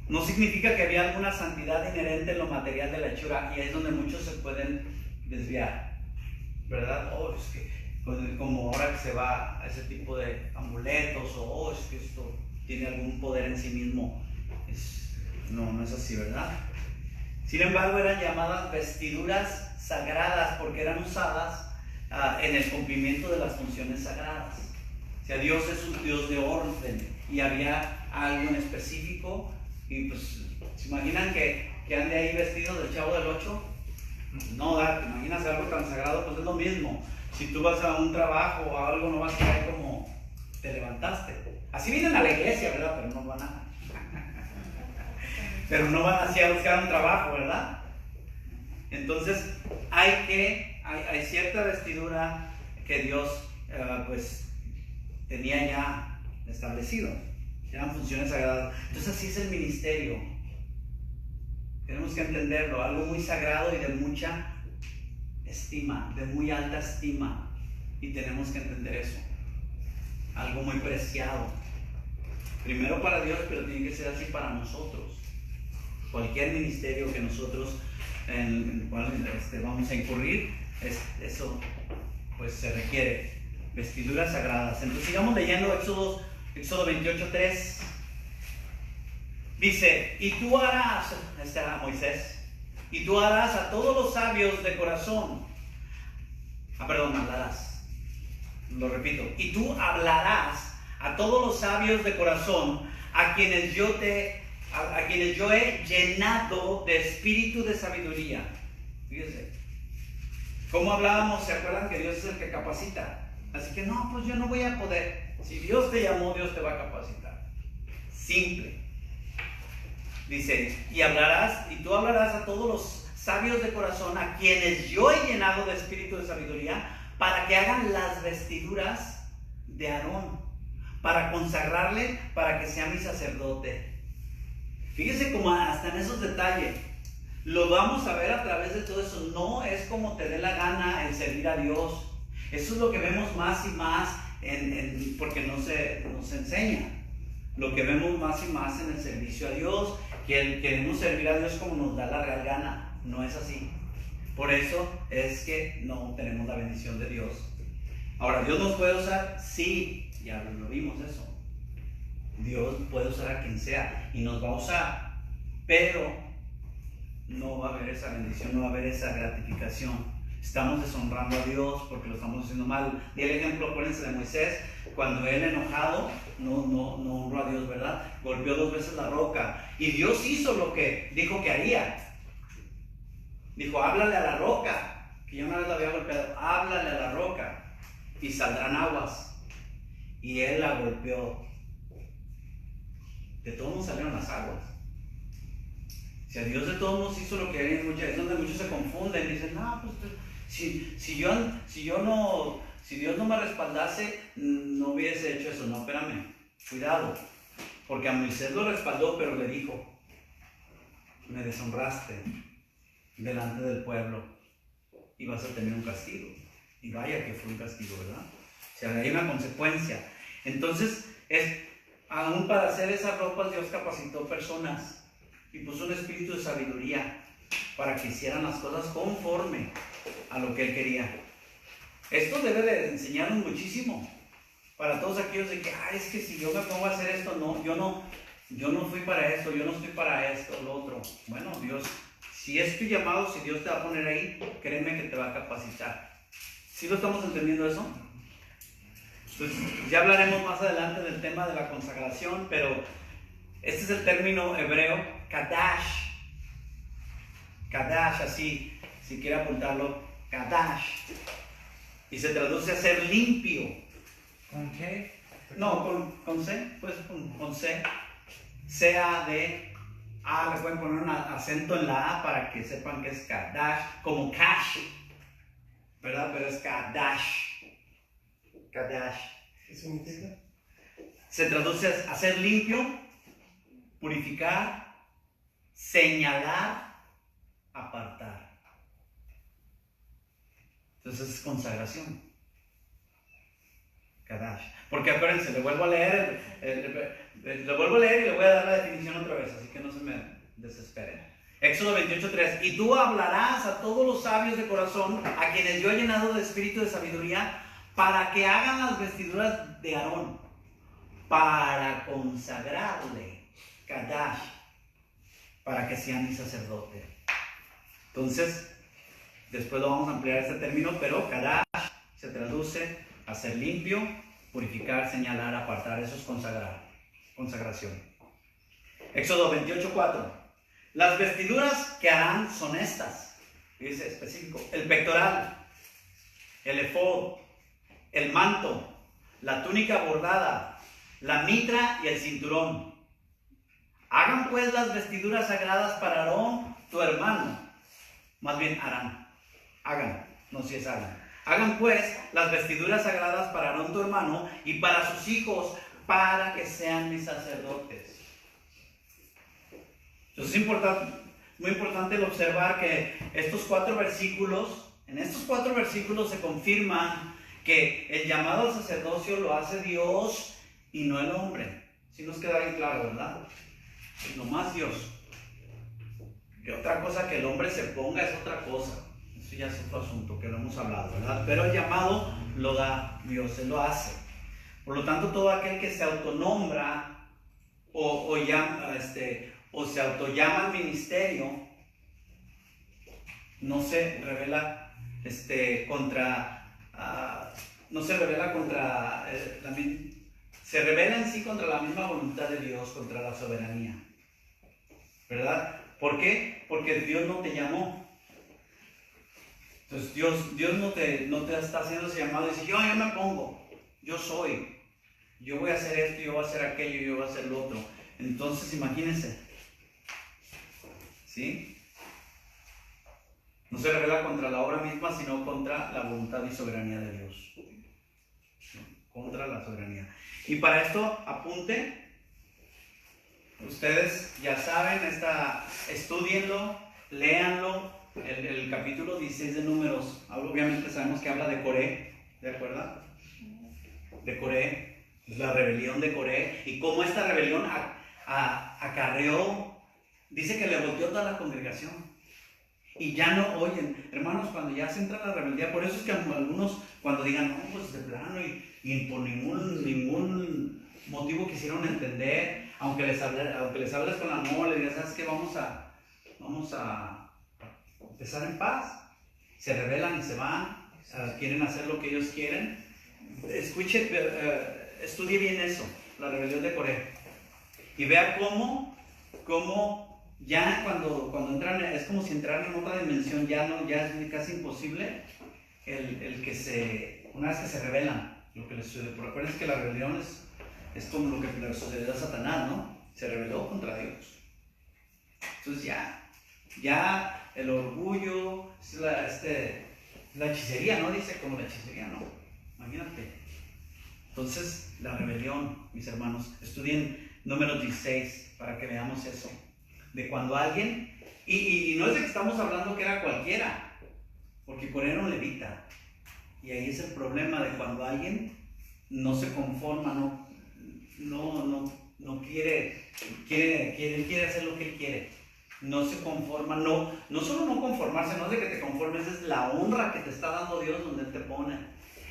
No significa que había alguna santidad inherente en lo material de la hechura, y es donde muchos se pueden desviar, ¿verdad? Es que como ahora que se va a ese tipo de amuletos, es que esto tiene algún poder en sí mismo. No es así, ¿verdad? Sin embargo, eran llamadas vestiduras sagradas porque eran usadas en el cumplimiento de las funciones sagradas. O sea, Dios es un Dios de orden, y había algo en específico. Y pues, ¿se imaginan que ande ahí vestido del Chavo del 8? No, ¿te imaginas algo tan sagrado? Pues es lo mismo. Si tú vas a un trabajo o a algo, no vas a caer como te levantaste. Así vienen a la iglesia, ¿verdad? Pero no van así a buscar un trabajo, ¿verdad? Entonces, hay cierta vestidura que Dios pues tenía ya establecido. Eran funciones sagradas. Entonces así es el ministerio. Tenemos que entenderlo, algo muy sagrado y de mucha estima, de muy alta estima, y tenemos que entender eso. algo muy preciado. Primero para Dios, pero tiene que ser así para nosotros. Cualquier ministerio que nosotros en el cual vamos a incurrir, eso pues se requiere vestiduras sagradas. Entonces sigamos leyendo Éxodo 28:3. Dice, y tú harás, está Moisés, y tú harás a todos los sabios de corazón, hablarás, lo repito, y tú hablarás a todos los sabios de corazón, a quienes yo he llenado de espíritu de sabiduría. Fíjense, como hablábamos, ¿se acuerdan que Dios es el que capacita? Así que no, pues yo no voy a poder. Si Dios te llamó, Dios te va a capacitar. Simple. Dice, y tú hablarás a todos los sabios de corazón, a quienes yo he llenado de espíritu de sabiduría, para que hagan las vestiduras de Aarón, para consagrarle, para que sea mi sacerdote. Fíjese como hasta en esos detalles lo vamos a ver a través de todo eso. No es como te dé la gana el servir a Dios. Eso es lo que vemos más y más porque no se nos enseña. Lo que vemos más y más en el servicio a Dios, que queremos servir a Dios como nos da la real gana. No es así. Por eso es que no tenemos la bendición de Dios. Ahora, ¿Dios nos puede usar? Sí, ya lo vimos eso. Dios puede usar a quien sea y nos va a usar, pero no va a haber esa bendición, no va a haber esa gratificación. Estamos deshonrando a Dios porque lo estamos haciendo mal. Y el ejemplo, acuérdense de Moisés, cuando él enojado no honró a Dios, ¿verdad? Golpeó 2 veces la roca y Dios hizo lo que dijo que haría. Dijo, háblale a la roca, que yo una vez la había golpeado, háblale a la roca y saldrán aguas. Y él la golpeó. De todos modos salieron las aguas. Si a Dios de todos modos hizo lo que haría, es donde muchos se confunden y dicen, no, pues si Dios no me respaldase, no hubiese hecho eso. No, espérame, cuidado, porque a Moisés lo respaldó, pero le dijo, me deshonraste delante del pueblo y vas a tener un castigo. Y vaya que fue un castigo, ¿verdad? O sea, hay una consecuencia. Entonces, aún para hacer esas ropas, Dios capacitó personas y puso un espíritu de sabiduría para que hicieran las cosas conforme a lo que Él quería. Esto debe de enseñarnos muchísimo para todos aquellos de que, es que si yo me pongo a hacer esto, no, yo no fui para esto, yo no estoy para esto, lo otro. Bueno, Dios, si es tu llamado, si Dios te va a poner ahí, créeme que te va a capacitar. ¿Sí lo estamos entendiendo eso? Entonces, ya hablaremos más adelante del tema de la consagración, pero este es el término hebreo, kadash. Kadash, así, si quiere apuntarlo, kadash. Y se traduce a ser limpio. ¿Con qué? No, con C, pues con C. C-A-D. Le pueden poner un acento en la A para que sepan que es kadash, como cash, ¿verdad? Pero es kadash. Kadash. ¿Qué significa? Se traduce a ser limpio, purificar, señalar, apartar. Entonces es consagración. Kadash. Porque acuérdense, le vuelvo a leer y le voy a dar la definición otra vez, así que no se me desesperen. Éxodo 28:3. Y tú hablarás a todos los sabios de corazón, a quienes yo he llenado de espíritu de sabiduría, para que hagan las vestiduras de Aarón, para consagrarle, Kadash, para que sea mi sacerdote. Entonces, después lo vamos a ampliar este término, pero Kadash se traduce a ser limpio, purificar, señalar, apartar. Eso es consagrar, consagración. Éxodo 28:4. Las vestiduras que harán son estas. Dice específico: el pectoral, el efod, el manto, la túnica bordada, la mitra y el cinturón. Hagan pues las vestiduras sagradas para Aarón, tu hermano. Más bien harán. Hagan, no si es hagan. Hagan pues las vestiduras sagradas para Aarón, tu hermano, y para sus hijos, para que sean mis sacerdotes. Entonces es muy importante el observar que en estos 4 versículos se confirman que el llamado al sacerdocio lo hace Dios y no el hombre. Si nos queda bien claro, ¿verdad? Nomás Dios. Que otra cosa que el hombre se ponga es otra cosa. Eso ya es otro asunto que lo hemos hablado, ¿verdad? Pero el llamado lo da Dios, Él lo hace. Por lo tanto, todo aquel que se autonombra o se autollama al ministerio, no se revela se revela en sí contra la misma voluntad de Dios, contra la soberanía, ¿verdad? ¿Por qué? Porque Dios no te llamó. Entonces Dios no te está haciendo ese llamado y dice, yo me pongo, yo soy, yo voy a hacer esto, yo voy a hacer aquello, yo voy a hacer lo otro. Entonces imagínense, ¿sí? No se revela contra la obra misma, sino contra la voluntad y soberanía de Dios. Contra la soberanía. Y para esto, apunte. Ustedes ya saben, estudienlo, léanlo. El capítulo 16 de Números, obviamente sabemos que habla de Coré, ¿de acuerdo? De Coré, la rebelión de Coré, y cómo esta rebelión acarreó, dice que le volteó toda la congregación. Y ya no oyen, hermanos, cuando ya se entra la rebeldía, por eso es que algunos cuando digan, no, pues de plano, y por ningún motivo quisieron entender, aunque les hables con amor, les digas, ¿sabes qué? Vamos a empezar en paz. Se rebelan y se van, quieren hacer lo que ellos quieren. Estudie bien eso, la rebelión de Coré, y vea cómo ya cuando entran, es como si entraran en otra dimensión, ya es casi imposible una vez que se rebelan, lo que les sucede. Por acuérdense que la rebelión es como lo que le sucedió a Satanás, ¿no? Se rebeló contra Dios. Entonces ya el orgullo, la hechicería, ¿no? Dice como la hechicería, ¿no? Imagínate. Entonces, la rebelión, mis hermanos, estudien Números 16 para que veamos eso. De cuando alguien, y no es de que estamos hablando que era cualquiera, porque Coré era un levita, y ahí es el problema de cuando alguien no se conforma, no quiere hacer lo que él quiere, no se conforma, no solo no conformarse, no es de que te conformes, es la honra que te está dando Dios donde Él te pone,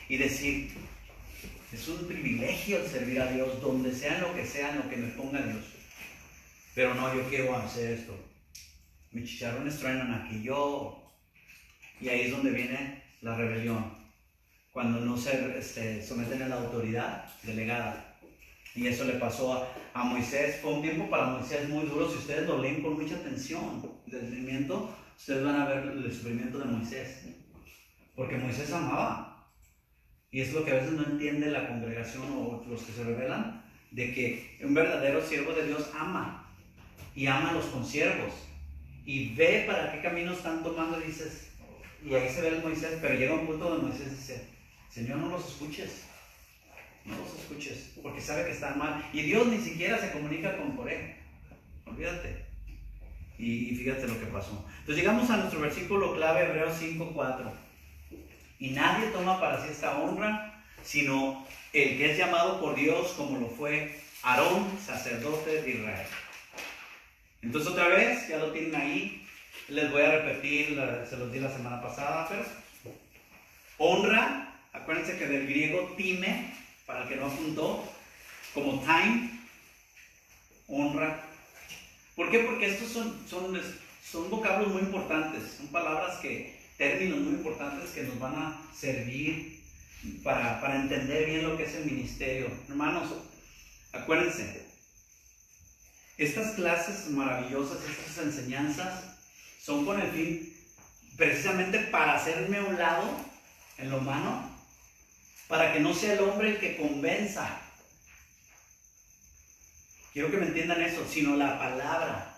y decir, es un privilegio el servir a Dios, donde sea, en lo que me ponga Dios. Pero no, yo quiero hacer esto. Mis chicharrones truenan aquí, y ahí es donde viene la rebelión. Cuando no se someten a la autoridad delegada. Y eso le pasó a Moisés. Fue un tiempo para Moisés muy duro. Si ustedes lo leen con mucha atención, el sufrimiento, ustedes van a ver el sufrimiento de Moisés. Porque Moisés amaba. Y es lo que a veces no entiende la congregación o los que se rebelan, de que un verdadero siervo de Dios ama. Y ama a los consiervos, y ve para qué camino están tomando, y ahí se ve el Moisés, pero llega un punto donde Moisés dice, Señor, no los escuches, porque sabe que están mal, y Dios ni siquiera se comunica con Coré, olvídate, y fíjate lo que pasó. Entonces llegamos a nuestro versículo clave, Hebreos 5:4, y nadie toma para sí esta honra, sino el que es llamado por Dios, como lo fue Aarón, sacerdote de Israel. Entonces otra vez, ya lo tienen ahí, les voy a repetir, se los di la semana pasada, pero honra, acuérdense que del griego time, para el que no apuntó, como time, honra. ¿Por qué? Porque estos son vocablos muy importantes, son términos muy importantes que nos van a servir para entender bien lo que es el ministerio. Hermanos, acuérdense, estas clases maravillosas, estas enseñanzas, son con el fin, precisamente para hacerme a un lado en lo humano, para que no sea el hombre el que convenza. Quiero que me entiendan eso, sino la palabra,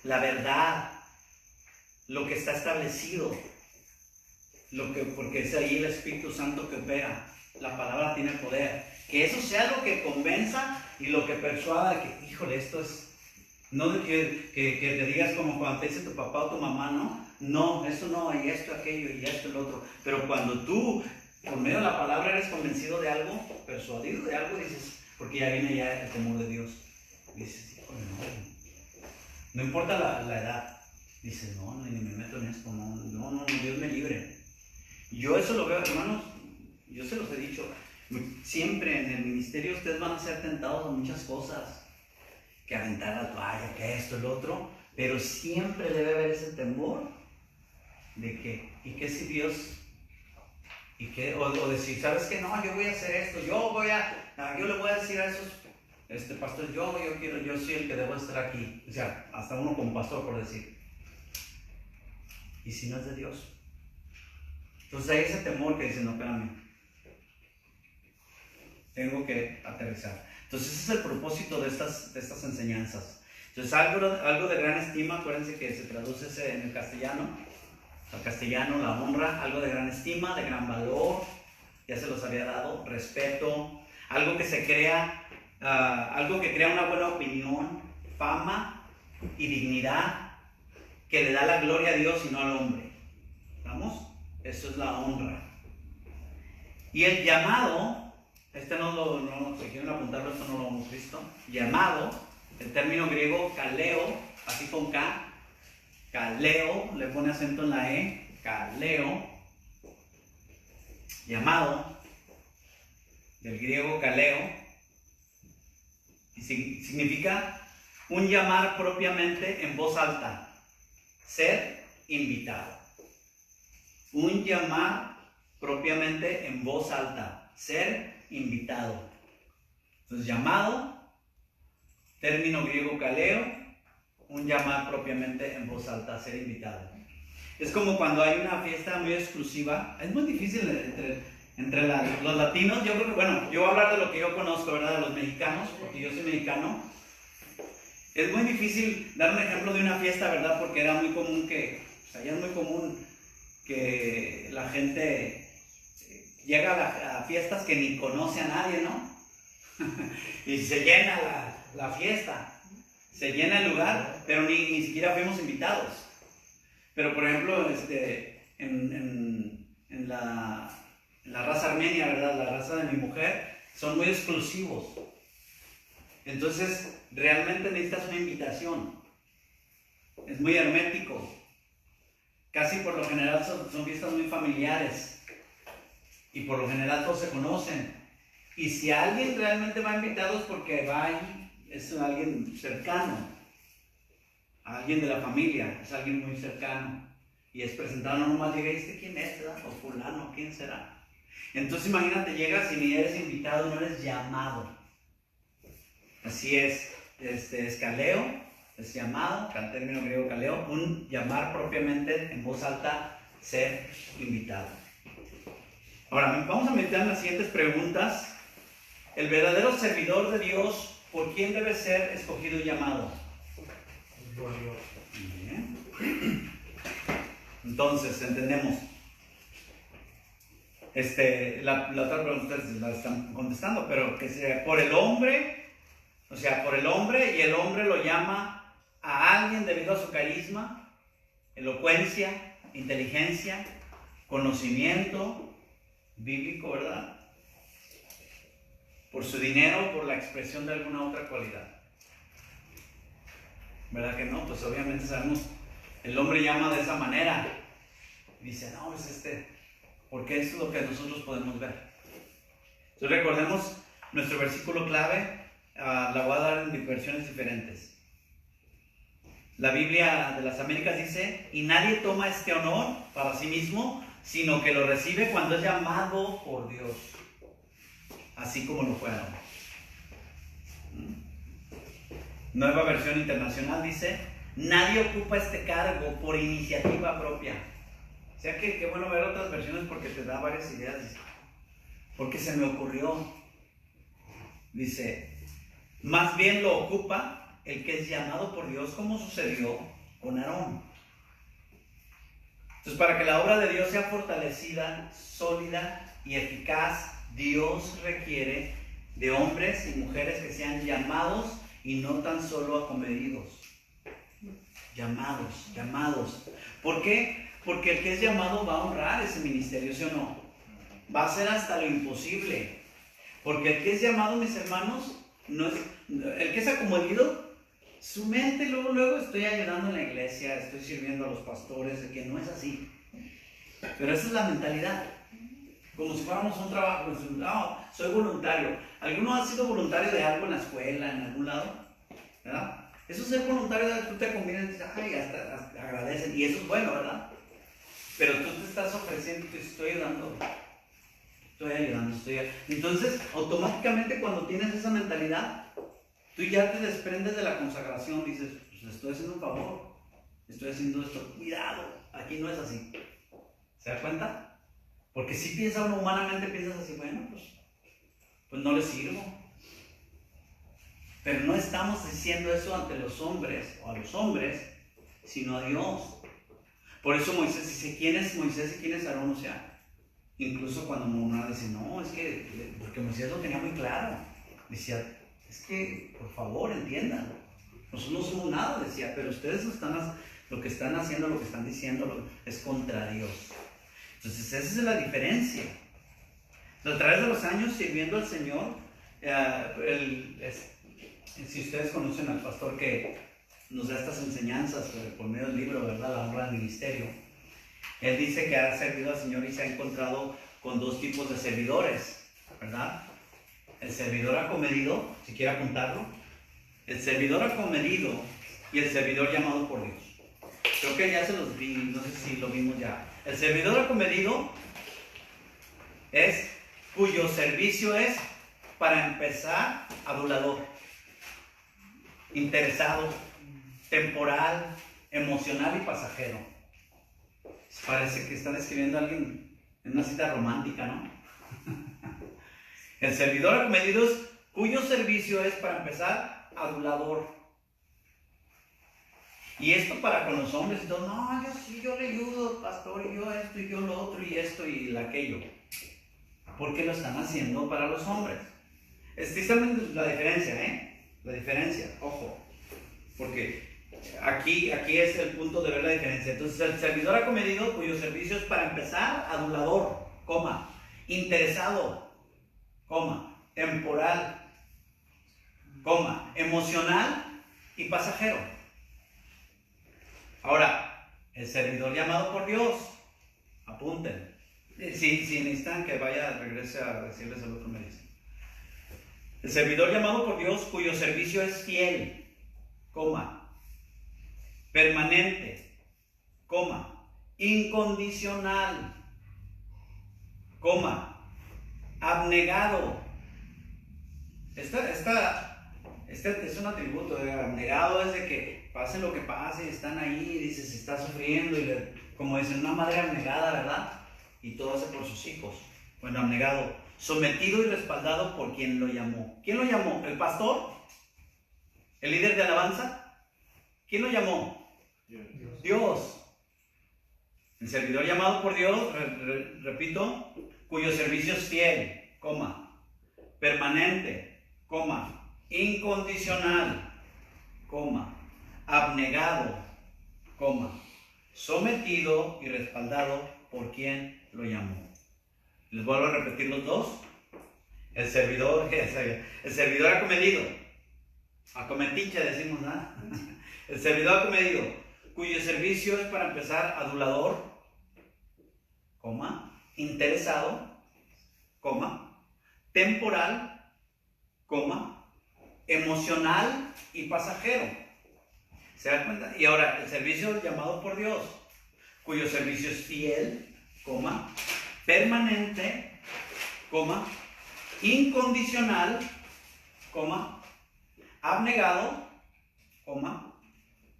la verdad, lo que está establecido, porque es ahí el Espíritu Santo que opera. La palabra tiene poder. Que eso sea lo que convenza y lo que persuada que, híjole, esto es, no de que te digas como cuando te dice tu papá o tu mamá, ¿no? no, eso no, y esto, aquello, y esto, el otro. Pero cuando tú, por medio de la palabra, eres convencido de algo, persuadido de algo, dices, porque ya viene ya el temor de Dios. Dices, híjole, no importa la edad. Dices, no, ni me meto en esto, no, Dios me libre. Yo eso lo veo, hermanos, yo se los he dicho, siempre en el ministerio ustedes van a ser tentados a muchas cosas, que aventar la toalla, que esto, el otro, pero siempre debe haber ese temor de que, ¿y qué si Dios? ¿Y qué? O decir, ¿sabes qué? No, yo voy a hacer esto, yo le voy a decir a esos, pastor, yo soy el que debo estar aquí. O sea, hasta uno como pastor, por decir. ¿Y si no es de Dios? Entonces hay ese temor que dice, no, espérame, tengo que aterrizar. Entonces ese es el propósito de estas enseñanzas. Entonces algo de gran estima, acuérdense que se traduce en el castellano, al castellano, la honra, algo de gran estima, de gran valor, ya se los había dado, respeto, algo que se crea, algo que crea una buena opinión, fama y dignidad, que le da la gloria a Dios y no al hombre. ¿Estamos? Eso es la honra. Y el llamado, si quieren apuntarlo, esto no lo hemos visto. Llamado, el término griego kaleo, así con K, kaleo, le pone acento en la E, kaleo, llamado, del griego kaleo, y significa un llamar propiamente en voz alta, ser invitado. Un llamar propiamente en voz alta, ser invitado. Entonces, llamado, término griego kaleo, un llamar propiamente en voz alta, ser invitado. Es como cuando hay una fiesta muy exclusiva, es muy difícil entre los latinos, yo creo que, bueno, yo voy a hablar de lo que yo conozco, ¿verdad? De los mexicanos, porque yo soy mexicano. Es muy difícil dar un ejemplo de una fiesta, ¿verdad? Porque era muy común ya es muy común que la gente llega a fiestas que ni conoce a nadie, ¿no? Y se llena la fiesta, se llena el lugar, pero ni siquiera fuimos invitados. Pero por ejemplo, en la raza armenia, ¿verdad? La raza de mi mujer, son muy exclusivos. Entonces, realmente necesitas una invitación. Es muy hermético. Casi por lo general son fiestas muy familiares. Y por lo general todos se conocen. Y si alguien realmente va invitado es porque va ahí, es alguien cercano. Alguien de la familia, es alguien muy cercano. Y es presentado, no nomás llega y dice, ¿quién es? ¿Verdad? O fulano, ¿quién será? Entonces imagínate, llegas y ni eres invitado, no eres llamado. Así es, kaleo, es llamado, el término griego kaleo, un llamar propiamente en voz alta, ser invitado. Ahora, vamos a meter en las siguientes preguntas. El verdadero servidor de Dios, ¿por quién debe ser escogido y llamado? Por Dios. Bien. Entonces, entendemos. La otra pregunta ustedes la están contestando, pero que sea por el hombre, o sea, por el hombre, y el hombre lo llama a alguien debido a su carisma, elocuencia, inteligencia, conocimiento bíblico, ¿verdad? Por su dinero, por la expresión de alguna otra cualidad. ¿Verdad que no? Pues obviamente sabemos, el hombre llama de esa manera. Dice, no, pues porque esto es lo que nosotros podemos ver. Entonces recordemos nuestro versículo clave, la voy a dar en versiones diferentes. La Biblia de las Américas dice, y nadie toma este honor para sí mismo, sino que lo recibe cuando es llamado por Dios, así como lo fue Aarón. Nueva versión internacional dice, nadie ocupa este cargo por iniciativa propia. O sea que qué bueno ver otras versiones porque te da varias ideas. Porque se me ocurrió. Dice, más bien lo ocupa el que es llamado por Dios, como sucedió con Aarón. Entonces, para que la obra de Dios sea fortalecida, sólida y eficaz, Dios requiere de hombres y mujeres que sean llamados y no tan solo acomedidos. llamados. ¿Por qué? Porque el que es llamado va a honrar ese ministerio, ¿sí o no? Va a hacer hasta lo imposible. Porque el que es llamado, mis hermanos, no es, el que es acomodido, su mente luego estoy ayudando en la iglesia, estoy sirviendo a los pastores, de que no es así. Pero esa es la mentalidad. Como si fuéramos un trabajo, no, soy voluntario. ¿Alguno ha sido voluntario de algo en la escuela, en algún lado? ¿Verdad? Eso es ser voluntario, tú te convienes y dices, ay, hasta agradecen, y eso es bueno, ¿verdad? Pero tú te estás ofreciendo, te estoy ayudando. Entonces, automáticamente cuando tienes esa mentalidad, tú ya te desprendes de la consagración, dices, pues le estoy haciendo un favor, estoy haciendo esto, cuidado, aquí no es así. ¿Se da cuenta? Porque si piensa uno humanamente, piensas así, bueno, pues no le sirvo. Pero no estamos diciendo eso ante los hombres, o a los hombres, sino a Dios. Por eso Moisés dice, ¿quién es Moisés y quién es Aarón? O sea, incluso cuando uno dice, no, es que, porque Moisés lo tenía muy claro. Decía, es que, por favor, entiendan, nosotros no somos nada, decía, pero ustedes lo que están haciendo, lo que están diciendo, es contra Dios. Entonces, esa es la diferencia. A través de los años sirviendo al Señor, si ustedes conocen al pastor que nos da estas enseñanzas por medio del libro, ¿verdad? La honra del ministerio. Él dice que ha servido al Señor y se ha encontrado con dos tipos de servidores, ¿verdad? El servidor acomedido, si quiere apuntarlo, el servidor acomedido y el servidor llamado por Dios. Creo que ya se los vi, no sé si lo vimos ya. El servidor acomedido es cuyo servicio es, para empezar, adulador, interesado, temporal, emocional y pasajero. Parece que está describiendo a alguien en una cita romántica, ¿no? El servidor acomedido es cuyo servicio es, para empezar, adulador. Y esto para con los hombres, entonces, no, yo le ayudo, pastor, y yo esto, y yo lo otro, y esto, y aquello. Porque lo están haciendo para los hombres. Esta es la diferencia, La diferencia, ojo. Porque aquí es el punto de ver la diferencia. Entonces, el servidor acomedido, cuyo servicio es, para empezar, adulador, interesado, temporal, emocional y pasajero. Ahora, el servidor llamado por Dios, apunten. Si necesitan que regrese a decirles el otro, me dicen. El servidor llamado por Dios, cuyo servicio es fiel, permanente, incondicional, abnegado. Este es un atributo de abnegado, es de que pase lo que pase, están ahí, dice, se está sufriendo, y como dicen, una madre abnegada, ¿verdad? Y todo hace por sus hijos. Bueno, abnegado, sometido y respaldado por quien lo llamó. ¿Quién lo llamó? ¿El pastor? ¿El líder de alabanza? ¿Quién lo llamó? Dios. El servidor llamado por Dios, repito, cuyo servicio es fiel, permanente, incondicional, abnegado, sometido y respaldado por quien lo llamó. Les vuelvo a repetir los dos. El servidor acomedido, acometiche decimos, ¿no? El servidor acomedido, cuyo servicio es, para empezar, adulador, interesado, temporal, emocional y pasajero. ¿Se dan cuenta? Y ahora, el servicio llamado por Dios, cuyo servicio es fiel, permanente, incondicional, abnegado,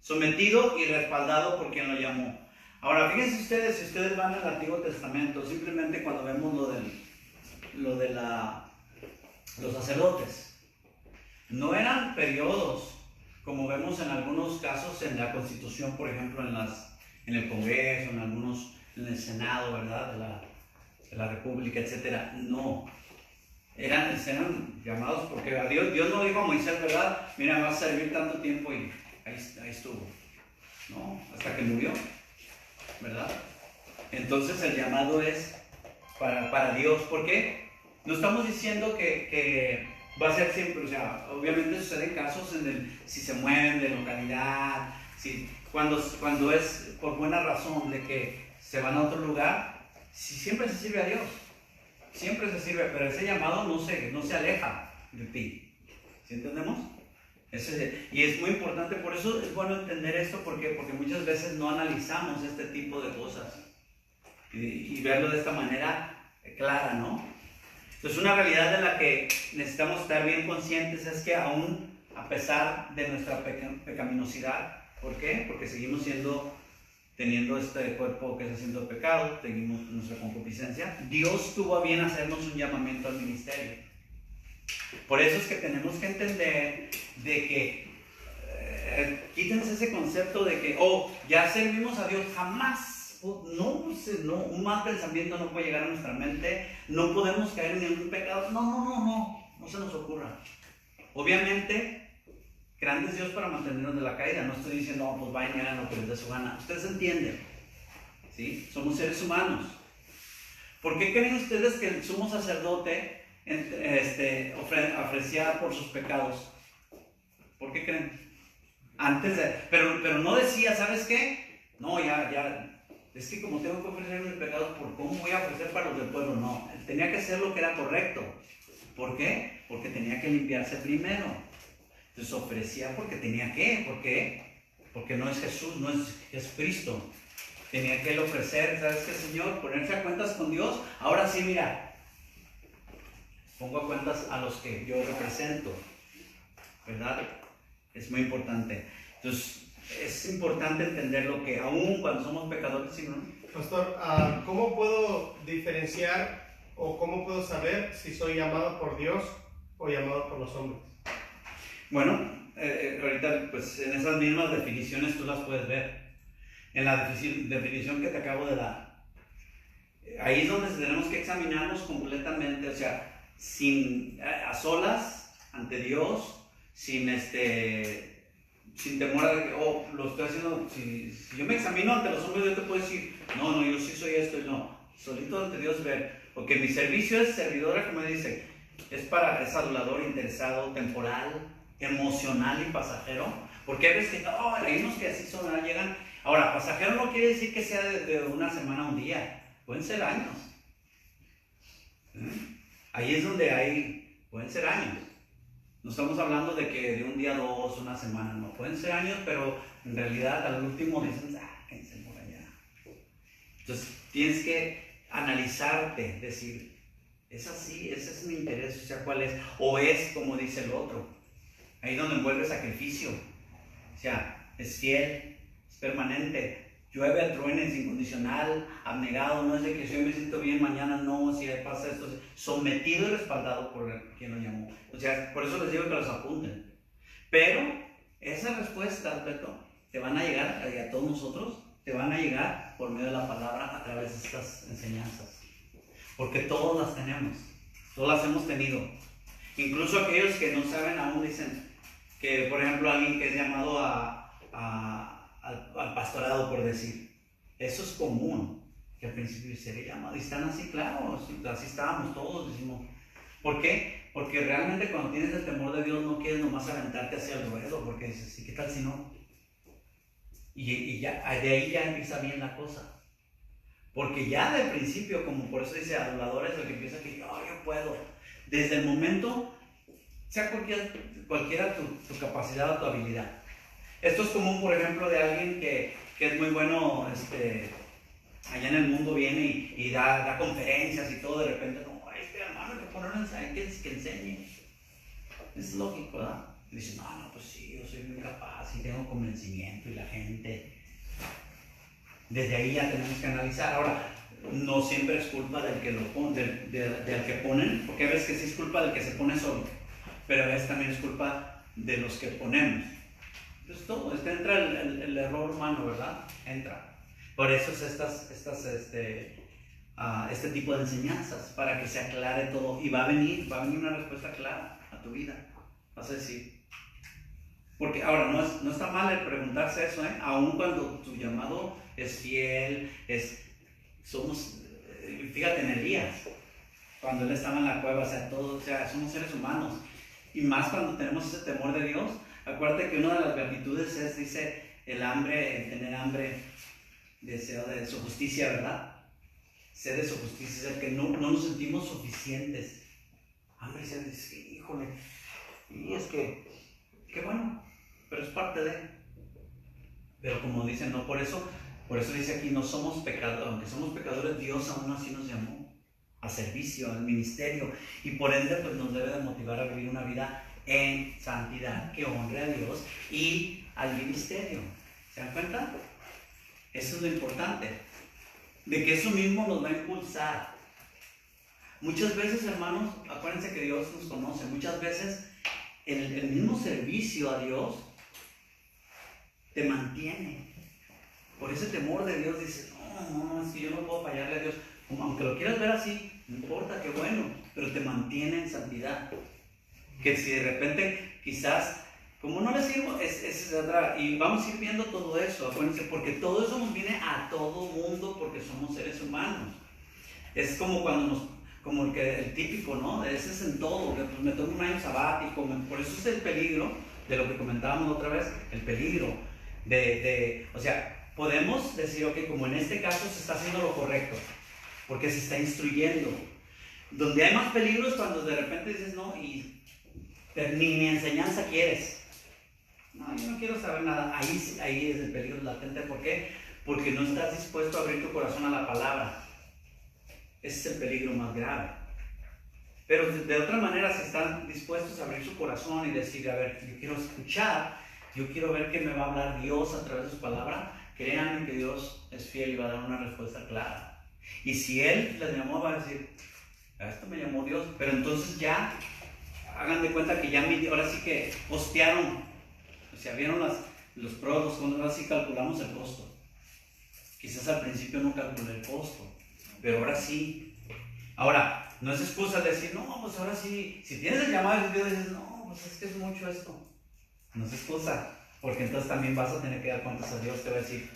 sometido y respaldado por quien lo llamó. Ahora, fíjense ustedes, si ustedes van al Antiguo Testamento, simplemente cuando vemos los sacerdotes, no eran periodos, como vemos en algunos casos en la Constitución, por ejemplo, en el Congreso, en el Senado, ¿verdad? De la República, etc. No. Eran llamados porque a Dios no dijo a Moisés, ¿verdad? Mira, vas a servir tanto tiempo, y ahí estuvo. que murió, ¿verdad? Entonces el llamado es para Dios. ¿Por qué? No estamos diciendo que va a ser siempre, o sea, obviamente suceden casos si se mueven de localidad, cuando es por buena razón de que se van a otro lugar, siempre se sirve a Dios, siempre se sirve, pero ese llamado no se aleja de ti, ¿sí entendemos? Y es muy importante, por eso es bueno entender esto, porque muchas veces no analizamos este tipo de cosas y verlo de esta manera clara, ¿no? Entonces, una realidad de la que necesitamos estar bien conscientes es que aún a pesar de nuestra pecaminosidad, ¿por qué? Porque seguimos teniendo este cuerpo que está haciendo pecado, seguimos nuestra concupiscencia. Dios tuvo a bien hacernos un llamamiento al ministerio. Por eso es que tenemos que entender de que quítense ese concepto de que, ya servimos a Dios. Jamás. No, un mal pensamiento no puede llegar a nuestra mente, no podemos caer en ningún pecado. No se nos ocurra. Obviamente, grande es Dios para mantenernos de la caída. No estoy diciendo, pues vayan y hagan lo que les dé su gana. Ustedes entienden, ¿sí? Somos seres humanos. ¿Por qué creen ustedes que el sumo sacerdote ofrecía por sus pecados? ¿Por qué creen? Pero no decía, ¿sabes qué? No, ya. Es que como tengo que ofrecer mis pecados, ¿por cómo voy a ofrecer para los del pueblo? No, él tenía que hacer lo que era correcto. ¿Por qué? Porque tenía que limpiarse primero. Entonces ofrecía porque tenía que. ¿Por qué? Porque no es Jesús, no es Jesucristo. Tenía que él ofrecer, ¿sabes qué, Señor? Ponerse a cuentas con Dios. Ahora sí, mira, pongo a cuentas a los que yo represento, ¿verdad? Es muy importante. Entonces, es importante entender lo que aún cuando somos pecadores, ¿sí, no? Pastor, ¿cómo puedo diferenciar o cómo puedo saber si soy llamado por Dios o llamado por los hombres? Bueno, ahorita pues en esas mismas definiciones tú las puedes ver. En la definición que te acabo de dar. Ahí es donde tenemos que examinarnos completamente, o sea, a solas, ante Dios, sin temor a que, lo estoy haciendo. Si yo me examino ante los hombres, yo te puedo decir, no, yo sí soy esto, y no, solito ante Dios ver, porque mi servicio es servidora, como dice, es adulador, interesado, temporal, emocional y pasajero, porque hay veces que, hay unos que así son, llegan. Ahora, pasajero no quiere decir que sea de una semana a un día, pueden ser años. Ahí es donde pueden ser años. No estamos hablando de que de un día a dos, una semana, no. Pueden ser años, pero en realidad al último dicen, quédense por allá. Entonces tienes que analizarte, decir, es así, ese es mi interés, o sea, ¿cuál es? O es como dice el otro. Ahí donde envuelve sacrificio. O sea, es fiel, es permanente. Llueve, truene, es incondicional, abnegado, no es de que si hoy me siento bien, mañana no, si pasa esto, sometido y respaldado por quien lo llamó. O sea, por eso les digo que los apunten. Pero esas respuestas, Beto, te van a llegar, y a todos nosotros, te van a llegar por medio de la palabra a través de estas enseñanzas. Porque todos las tenemos, todos las hemos tenido. Incluso aquellos que no saben aún dicen que, por ejemplo, alguien que es llamado al pastorado, por decir, eso es común, que al principio se le llama, y están así, claro, así estábamos todos, decimos. ¿Por qué? Porque realmente cuando tienes el temor de Dios no quieres nomás aventarte hacia el ruedo, porque dices, ¿y qué tal si no? Y ya, de ahí ya empieza bien la cosa, porque ya del principio, como por eso dice aduladores, el que piensa que yo puedo, desde el momento, sea cualquiera tu capacidad o tu habilidad. Esto es común, por ejemplo, de alguien que es muy bueno, allá en el mundo viene y da conferencias y todo, de repente, no, hermano, que ponerlo que enseñe. Es lógico, ¿verdad? Y dice, no, pues sí, yo soy muy capaz y tengo convencimiento y la gente. Desde ahí ya tenemos que analizar. Ahora, no siempre es culpa del que del que ponen, porque a veces que sí es culpa del que se pone solo, pero a veces también es culpa de los que ponemos. Entonces todo, entra el error humano, ¿verdad? Entra. Por eso es este tipo de enseñanzas, para que se aclare todo. Y va a venir una respuesta clara a tu vida. Vas a decir, Porque ahora no está mal el preguntarse eso, aun cuando tu llamado es fiel, fíjate en Elías, cuando él estaba en la cueva, somos seres humanos, y más cuando tenemos ese temor de Dios. Acuérdate que una de las virtudes dice, el tener hambre, deseo de su justicia, ¿verdad? Sed de su justicia, es el que no nos sentimos suficientes. Hambre, dice, híjole, y es que, qué bueno, pero es parte de. Pero como dicen, no, por eso dice aquí, no somos pecadores, aunque somos pecadores, Dios aún así nos llamó a servicio, al ministerio, y por ende pues nos debe de motivar a vivir una vida en santidad, que honre a Dios y al ministerio. ¿Se dan cuenta? Eso es lo importante, de que eso mismo nos va a impulsar. Muchas veces, hermanos, acuérdense que Dios nos conoce, muchas veces el mismo servicio a Dios te mantiene. Por ese temor de Dios dices, no, es que yo no puedo fallarle a Dios. Aunque lo quieras ver así, no importa, qué bueno, pero te mantiene en santidad. Que si de repente quizás, como no le sirvo, es otra. Y vamos a ir viendo todo eso, acuérdense, porque todo eso nos viene a todo mundo, porque somos seres humanos. Es como como el típico, ¿no? Ese es en todo, que pues me tomo un año sabático. Por eso es el peligro de lo que comentábamos otra vez, el peligro o sea, podemos decir, ok, como en este caso se está haciendo lo correcto, porque se está instruyendo. Donde hay más peligro es cuando de repente dices, no, y ni enseñanza quieres. No, yo no quiero saber nada. Ahí es el peligro latente. ¿Por qué? Porque no estás dispuesto a abrir tu corazón a la palabra. Ese es el peligro más grave. Pero de otra manera, si están dispuestos a abrir su corazón y decir, a ver, yo quiero escuchar, yo quiero ver qué me va a hablar Dios a través de su palabra, créanme que Dios es fiel y va a dar una respuesta clara. Y si Él les llamó, va a decir, a esto me llamó Dios, pero entonces ya, hagan de cuenta que ya ahora sí que postearon, o sea, vieron los pros, los contras, ahora sí calculamos el costo. Quizás al principio no calculé el costo, pero ahora sí. Ahora, no es excusa decir, no, pues ahora sí, si tienes el llamado de Dios, dices, no, pues es que es mucho esto. No es excusa, porque entonces también vas a tener que dar cuentas a Dios, te va a decir,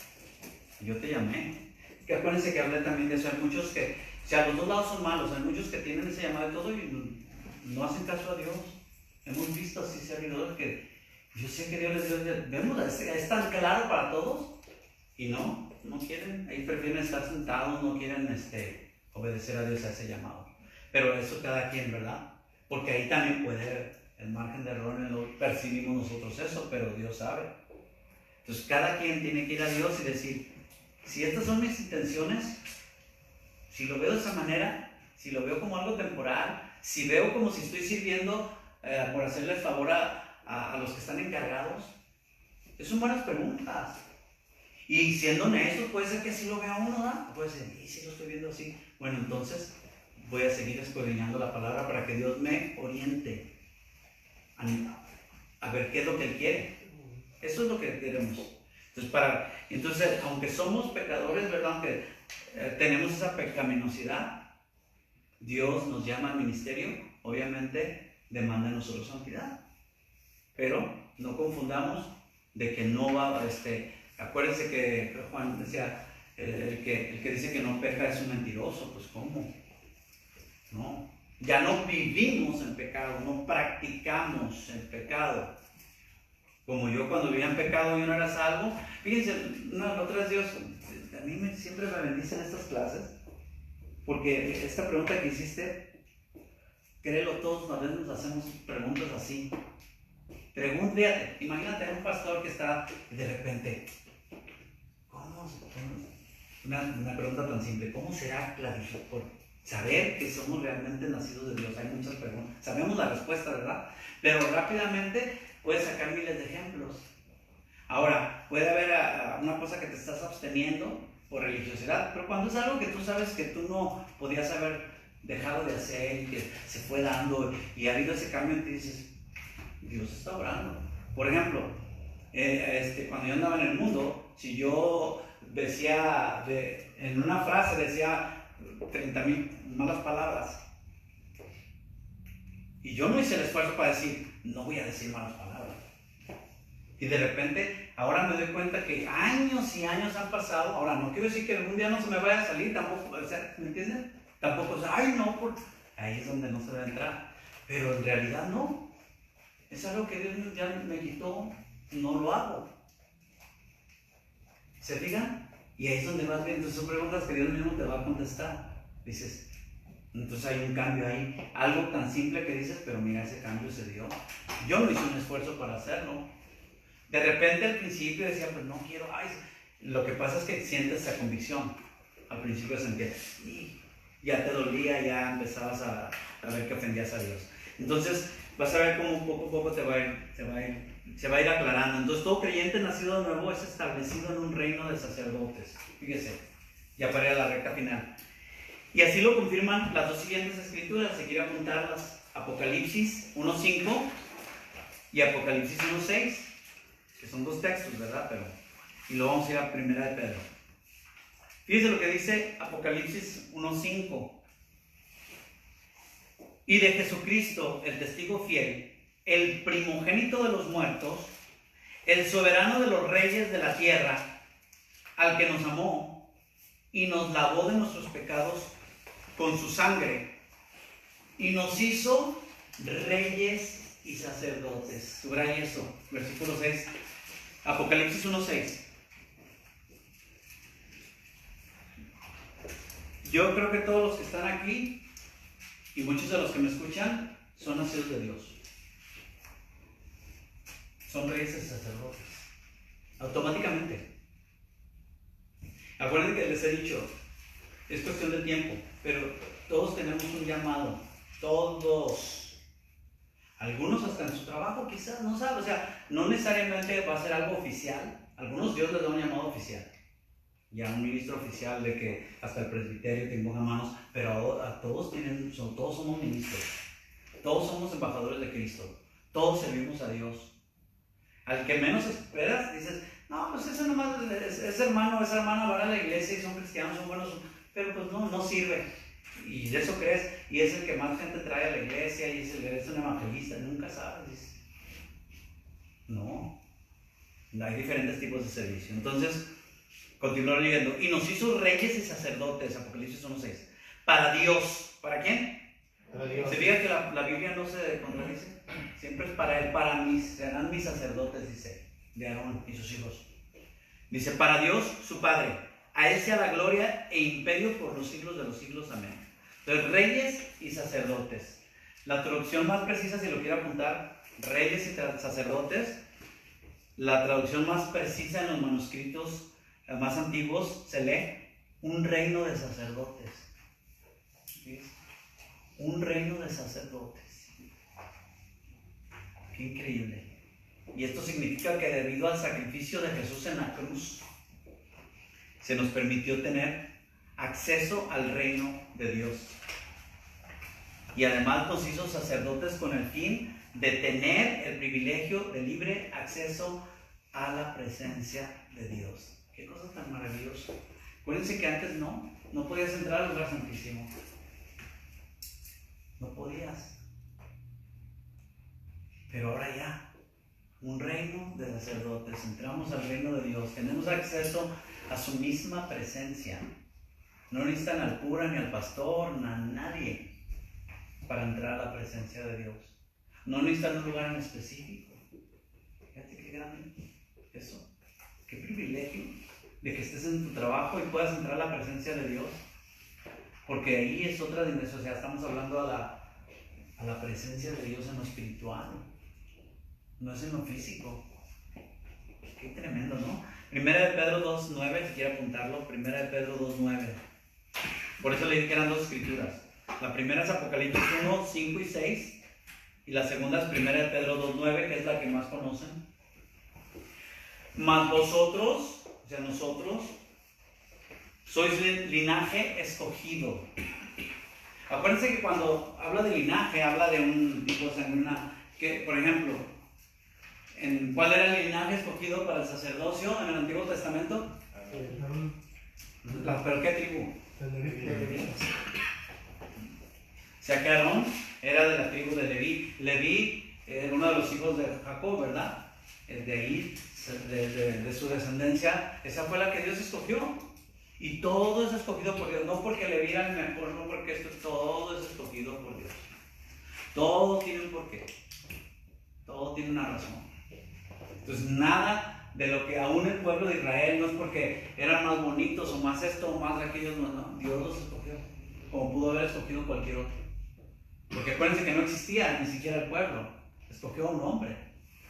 yo te llamé. Que acuérdense que hablé también de eso, hay muchos que, o sea, los dos lados son malos, hay muchos que tienen ese llamado de todo y no hacen caso a Dios. Hemos visto así servidores que, yo sé que Dios les dio, vemos, es tan claro para todos, y no quieren, ahí prefieren estar sentados, no quieren obedecer a Dios a ese llamado. Pero eso cada quien, ¿verdad? Porque ahí también puede el margen de error, no percibimos nosotros eso, pero Dios sabe. Entonces cada quien tiene que ir a Dios y decir, si estas son mis intenciones, si lo veo de esa manera, si lo veo como algo temporal, si veo como si estoy sirviendo por hacerle favor a los que están encargados, esas son buenas preguntas. Y siendo honesto, puede ser que así lo vea uno, ¿verdad? Puede ser, y si lo estoy viendo así, bueno, entonces voy a seguir escudriñando la palabra para que Dios me oriente a ver qué es lo que Él quiere. Eso es lo que queremos. Entonces, aunque somos pecadores, ¿verdad? Aunque tenemos esa pecaminosidad, Dios nos llama al ministerio, obviamente demanda de nosotros santidad. Pero no confundamos de que no va, acuérdense que Juan decía, el que dice que no peca es un mentiroso. Pues ¿cómo? No, ya no vivimos en pecado, no practicamos el pecado. Como yo cuando vivía en pecado yo no era salvo. Fíjense, otra vez Dios, a mí siempre me bendicen estas clases, porque esta pregunta que hiciste, créelo, todos a veces nos hacemos preguntas así. Fíjate, imagínate a un pastor que está de repente, una pregunta tan simple, ¿cómo será por saber que somos realmente nacidos de Dios? Hay muchas preguntas, sabemos la respuesta, ¿verdad? Pero rápidamente puedes sacar miles de ejemplos. Ahora, puede haber una cosa que te estás absteniendo por religiosidad, pero cuando es algo que tú sabes que tú no podías haber dejado de hacer y que se fue dando y ha habido ese cambio, te dices, Dios está obrando. Por ejemplo, cuando yo andaba en el mundo, si yo decía, en una frase decía 30,000 malas palabras, y yo no hice el esfuerzo para decir, no voy a decir malas palabras. Y de repente, ahora me doy cuenta que años y años han pasado. Ahora, no quiero decir que algún día no se me vaya a salir, tampoco, o sea, ¿me entienden? Tampoco, o sea, ay no, ahí es donde no se debe entrar. Pero en realidad no. Es algo que Dios ya me quitó, no lo hago. ¿Se fijan? Y ahí es donde vas viendo. Entonces son preguntas que Dios mismo te va a contestar. Dices, entonces hay un cambio ahí. Algo tan simple que dices, pero mira, ese cambio se dio. Yo no hice un esfuerzo para hacerlo. De repente al principio decía, pues no quiero. Ay, lo que pasa es que sientes esa convicción. Al principio sentías, y ya te dolía, ya empezabas a ver que ofendías a Dios. Entonces vas a ver cómo poco a poco se va a ir aclarando. Entonces todo creyente nacido de nuevo es establecido en un reino de sacerdotes. Fíjese, ya para ir a la recta final. Y así lo confirman las dos siguientes escrituras. Se quiere apuntarlas: Apocalipsis 1:5 y Apocalipsis 1:6, que son dos textos, ¿verdad? Y luego vamos a ir a Primera de Pedro. Fíjese lo que dice Apocalipsis 1:5. Y de Jesucristo, el testigo fiel, el primogénito de los muertos, el soberano de los reyes de la tierra, al que nos amó y nos lavó de nuestros pecados con su sangre, y nos hizo reyes y sacerdotes. Subraya eso, versículo 6, Apocalipsis 1:6. Yo creo que todos los que están aquí y muchos de los que me escuchan son nacidos de Dios. Son reyes y sacerdotes. Automáticamente. Acuérdense que les he dicho, es cuestión de tiempo, pero todos tenemos un llamado. Todos. Algunos hasta en su trabajo quizás, no saben. O sea, no necesariamente va a ser algo oficial. Algunos Dios les da un llamado oficial. Ya un ministro oficial de que hasta el presbiterio te imponga manos, pero a todos todos somos ministros, todos somos embajadores de Cristo, todos servimos a Dios. Al que menos esperas, dices, no, pues ese nomás, ese hermano o esa hermana van a la iglesia y son cristianos, son buenos, pero pues no sirve. Y de eso crees, y es el que más gente trae a la iglesia, y es un evangelista, nunca sabes. Dices, no, hay diferentes tipos de servicio. Entonces, continúa leyendo. Y nos hizo reyes y sacerdotes, Apocalipsis 1:6. Para Dios. ¿Para quién? Para Dios. ¿Se fija que la Biblia no se contradice? Siempre es para Él, para mí, serán mis sacerdotes, dice, de Aarón y sus hijos. Dice, para Dios, su Padre. A Él sea la gloria e imperio por los siglos de los siglos. Amén. Entonces, reyes y sacerdotes. La traducción más precisa, si lo quiere apuntar, reyes y sacerdotes. La traducción más precisa en los manuscritos más antiguos se lee un reino de sacerdotes. ¿Sí? Un reino de sacerdotes. Qué increíble. Y esto significa que debido al sacrificio de Jesús en la cruz, se nos permitió tener acceso al reino de Dios. Y además nos hizo sacerdotes con el fin de tener el privilegio de libre acceso a la presencia de Dios. Qué cosa tan maravillosa. Acuérdense que antes no podías entrar al lugar santísimo. No podías. Pero ahora ya, un reino de sacerdotes. Entramos al reino de Dios. Tenemos acceso a su misma presencia. No necesitan al cura, ni al pastor, ni a nadie para entrar a la presencia de Dios. No necesitan un lugar en específico. Fíjate qué grande eso. Qué privilegio de que estés en tu trabajo y puedas entrar a la presencia de Dios. Porque ahí es otra dimensión. O sea, estamos hablando a la presencia de Dios en lo espiritual. No es en lo físico. Qué tremendo, ¿no? Primera de Pedro 2:9, si quiere apuntarlo. Primera de Pedro 2:9. Por eso le dije que eran dos escrituras. La primera es Apocalipsis 1:5 y 6. Y la segunda es Primera de Pedro 2:9, que es la que más conocen. Mas vosotros, o sea, nosotros, sois linaje escogido. Acuérdense que cuando habla de linaje, habla de un tipo que, por ejemplo, ¿cuál era el linaje escogido para el sacerdocio en el Antiguo Testamento? ¿Pero qué tribu? O sea que Aarón era de la tribu de Leví. Leví era uno de los hijos de Jacob, ¿verdad? de ahí, de su descendencia, esa fue la que Dios escogió. Y todo es escogido por Dios, no porque le vieran mejor, no porque esto, todo es escogido por Dios. Todo tiene un porqué, todo tiene una razón. Entonces nada de lo que aún el pueblo de Israel no es porque eran más bonitos o más esto o más aquellos, no, Dios los escogió, como pudo haber escogido cualquier otro. Porque acuérdense que no existía ni siquiera el pueblo, escogió a un hombre.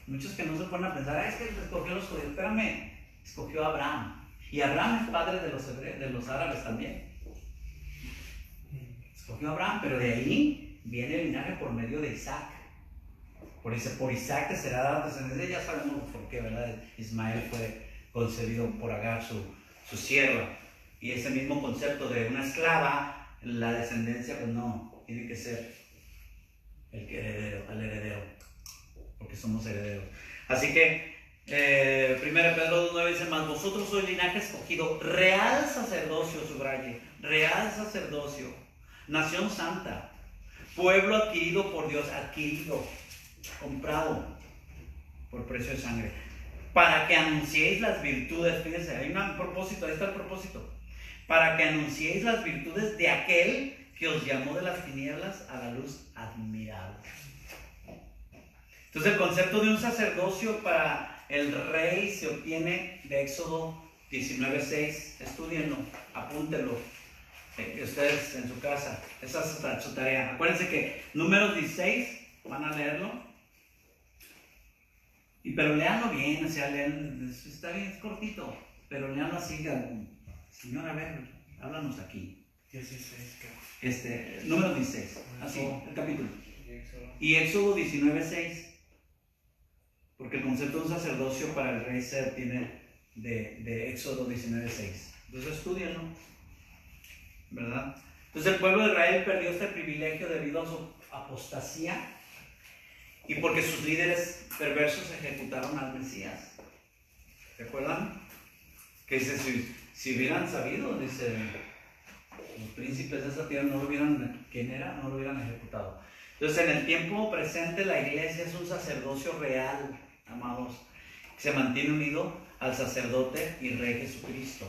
Muchos que no se ponen a pensar, es que escogió a los judíos, espérame, escogió a Abraham. Y Abraham es padre de los árabes también. Escogió a Abraham, pero de ahí viene el linaje por medio de Isaac. Por Isaac te será dada descendencia, ya sabemos por qué, ¿verdad? Ismael fue concebido por Agar, su sierva. Y ese mismo concepto de una esclava, la descendencia, pues no, tiene que ser el heredero, porque somos herederos. Así que 1 Pedro 2:9 dice, mas vosotros sois linaje escogido, real sacerdocio, subraye, real sacerdocio, nación santa, pueblo adquirido por Dios, comprado por precio de sangre, para que anunciéis las virtudes. Fíjense, hay un propósito, ahí está el propósito, para que anunciéis las virtudes de aquel que os llamó de las tinieblas a la luz admirable. Entonces el concepto de un sacerdocio para el rey se obtiene de Éxodo 19:6. Estudienlo, apúntenlo ustedes en su casa. Esa es su tarea. Acuérdense que Números 16 van a leerlo, pero leanlo bien, o sea, está bien, es cortito, pero leanlo así. Señor, a ver, háblanos aquí. 16, Números 16, así, el capítulo. Y Éxodo 19:6. Porque el concepto de un sacerdocio para el rey se obtiene de Éxodo 19:6. Entonces estudianlo, ¿verdad? Entonces el pueblo de Israel perdió este privilegio debido a su apostasía y porque sus líderes perversos ejecutaron al Mesías. ¿Recuerdan? Que dice, si hubieran sabido, dice, los príncipes de esa tierra no lo hubieran, ¿quién era? No lo hubieran ejecutado. Entonces en el tiempo presente la iglesia es un sacerdocio real, amados, que se mantiene unido al sacerdote y rey Jesucristo.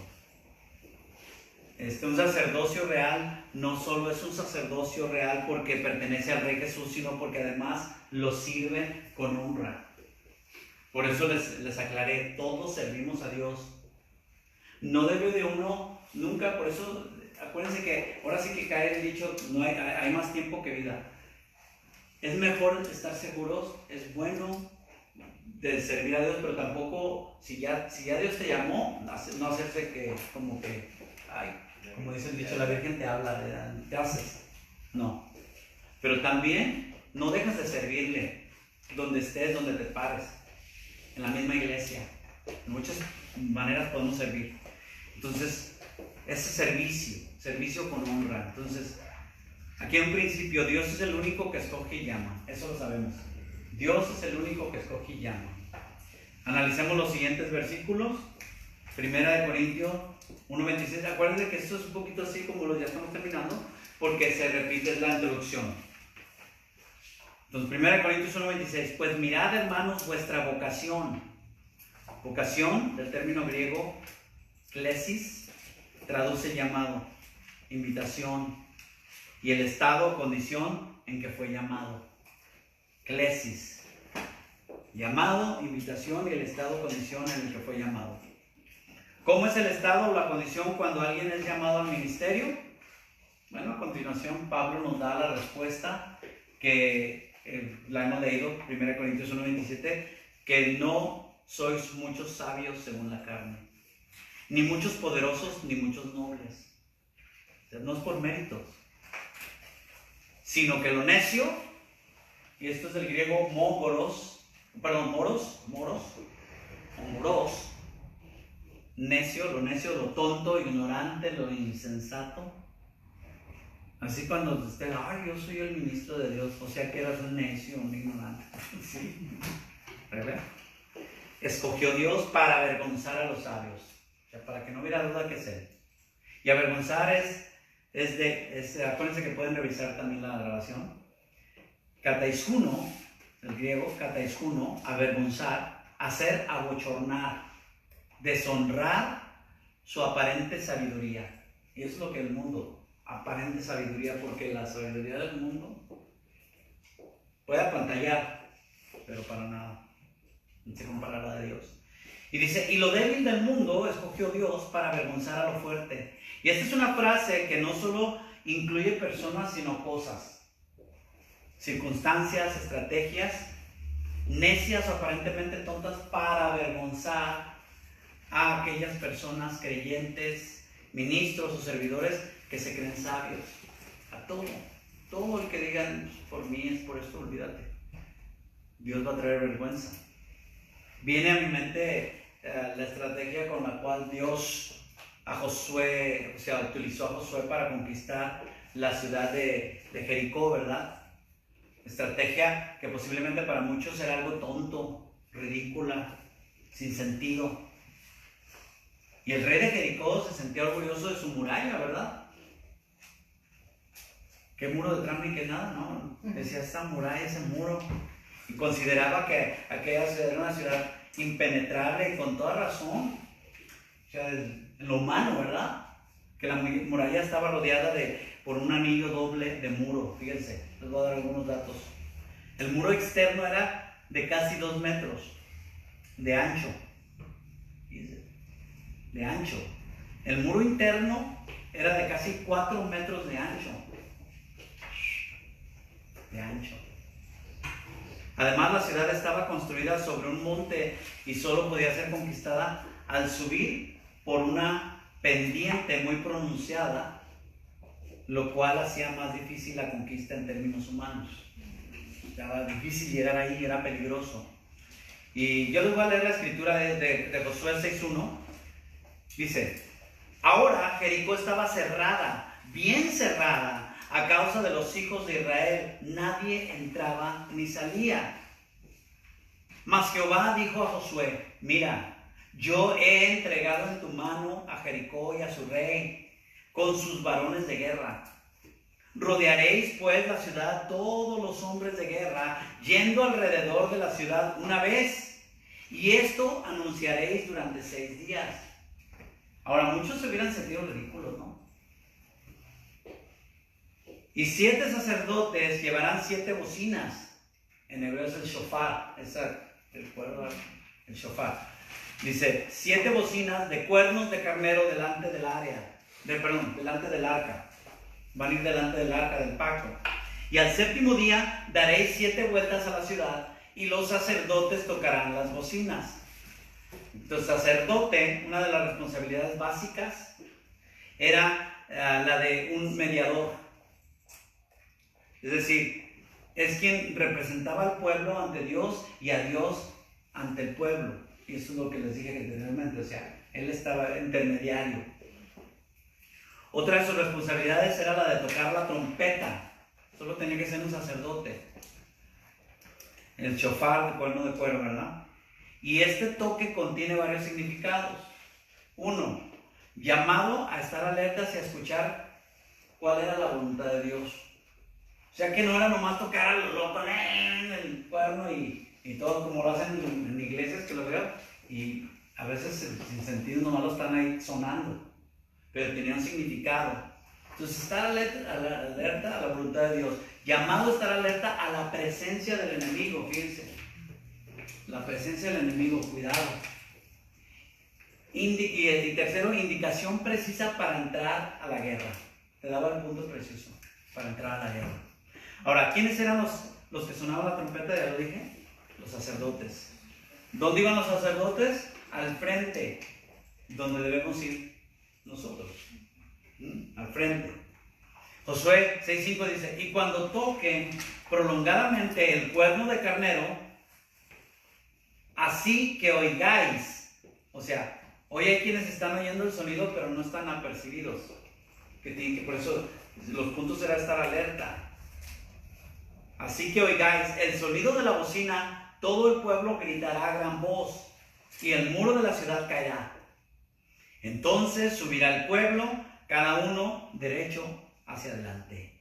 Un sacerdocio real no solo es un sacerdocio real porque pertenece al rey Jesús, sino porque además lo sirve con honra. Por eso les aclaré, todos servimos a Dios. No debe de uno nunca, por eso acuérdense que ahora sí que cae el dicho, no hay más tiempo que vida. Es mejor estar seguros, es bueno de servir a Dios, pero tampoco, si ya Dios te llamó, no hacerse que, como que, ay, como dice el dicho, la Virgen te habla, te haces. No. Pero también no dejas de servirle, donde estés, donde te pares, en la misma iglesia. De muchas maneras podemos servir. Entonces, ese servicio con honra. Entonces, aquí en principio, Dios es el único que escoge y llama. Eso lo sabemos. Dios es el único que escoge y llama. Analicemos los siguientes versículos. 1 Corintios 1:26. Acuérdense que esto es un poquito así como ya estamos terminando, porque se repite la introducción. Entonces, 1 Corintios 1:26. Pues mirad, hermanos, vuestra vocación. Vocación, del término griego, klesis, traduce llamado, invitación. Y el estado o condición en que fue llamado. Klesis. Llamado, invitación y el estado o condición en el que fue llamado. ¿Cómo es el estado o la condición cuando alguien es llamado al ministerio? Bueno, a continuación Pablo nos da la respuesta que la hemos leído, 1 Corintios 1:27, que no sois muchos sabios según la carne, ni muchos poderosos, ni muchos nobles. O sea, no es por méritos, sino que lo necio, y esto es el griego moros, necio, lo tonto, ignorante, lo insensato. Así cuando usted, yo soy el ministro de Dios, o sea que eras un necio, un ignorante. Sí, ¿verdad? Escogió Dios para avergonzar a los sabios, o sea, para que no hubiera duda que es Él. Y avergonzar acuérdense que pueden revisar también la grabación. Kataiskuno, el griego, kataiskuno, avergonzar, hacer abochornar, deshonrar su aparente sabiduría. Y eso es lo que el mundo, aparente sabiduría, porque la sabiduría del mundo puede apantallar, pero para nada se compara a la de Dios. Y dice, y lo débil del mundo escogió Dios para avergonzar a lo fuerte. Y esta es una frase que no solo incluye personas, sino cosas, circunstancias, estrategias, necias o aparentemente tontas, para avergonzar a aquellas personas creyentes, ministros o servidores que se creen sabios. A todo el que digan, por mí es por esto, olvídate. Dios va a traer vergüenza. Viene a mi mente la estrategia con la cual Dios a Josué, o sea, utilizó a Josué para conquistar la ciudad de Jericó, ¿verdad? Estrategia que posiblemente para muchos era algo tonto, ridícula, sin sentido. Y el rey de Jericó se sentía orgulloso de su muralla, ¿verdad? ¿Qué muro de trampa y qué nada? No, decía esa muralla, ese muro. Y consideraba que aquella ciudad era una ciudad impenetrable, y con toda razón. O sea, en lo humano, ¿verdad? Que la muralla estaba rodeada por un anillo doble de muro. Fíjense, les voy a dar algunos datos. El muro externo era de casi 2 metros de ancho. Fíjense, de ancho. El muro interno era de casi 4 metros de ancho. De ancho. Además, la ciudad estaba construida sobre un monte y solo podía ser conquistada al subir por una pendiente muy pronunciada, lo cual hacía más difícil la conquista en términos humanos. Era difícil llegar ahí, era peligroso. Y yo les voy a leer la escritura de Josué 6:1. Dice, ahora Jericó estaba cerrada, bien cerrada, a causa de los hijos de Israel. Nadie entraba ni salía. Mas Jehová dijo a Josué, mira, yo he entregado en tu mano a Jericó y a su rey, con sus varones de guerra. Rodearéis pues la ciudad todos los hombres de guerra, yendo alrededor de la ciudad una vez, y esto anunciaréis durante 6 días. Ahora, muchos se hubieran sentido ridículos, ¿no? Y 7 sacerdotes llevarán 7 bocinas. En hebreo es el shofar. ¿Recuerdan? El shofar. Dice, 7 bocinas de cuernos de carnero delante del arca. Van a ir delante del arca del pacto. Y al 7º día daréis 7 vueltas a la ciudad, y los sacerdotes tocarán las bocinas. Entonces, sacerdote, una de las responsabilidades básicas era la de un mediador. Es decir, es quien representaba al pueblo ante Dios y a Dios ante el pueblo. Y eso es lo que les dije anteriormente, o sea, él estaba intermediario. Otra de sus responsabilidades era la de tocar la trompeta. Solo tenía que ser un sacerdote. El shofar, de cuerno de cuero, ¿verdad? Y este toque contiene varios significados. 1, llamado a estar alertas y a escuchar cuál era la voluntad de Dios. O sea, que no era nomás tocar a lo loco en el cuerno y todo como lo hacen en iglesias, que lo veo, y a veces sin sentido nomás lo están ahí sonando, pero tenía un significado. Entonces, estar alerta a la voluntad de Dios, llamado a estar alerta a la presencia del enemigo. Fíjense, la presencia del enemigo, cuidado. Y tercero, indicación precisa para entrar a la guerra. Te daba el punto preciso para entrar a la guerra. Ahora, ¿quiénes eran los que sonaban la trompeta? Ya lo dije, los sacerdotes. ¿Dónde iban los sacerdotes? Al frente, donde debemos ir nosotros. Al frente. Josué 6:5 dice, y cuando toquen prolongadamente el cuerno de carnero, así que oigáis. O sea, hoy hay quienes están oyendo el sonido, pero no están apercibidos. Por eso los puntos era estar alerta. Así que oigáis el sonido de la bocina, todo el pueblo gritará a gran voz, y el muro de la ciudad caerá. Entonces subirá el pueblo, cada uno derecho hacia adelante.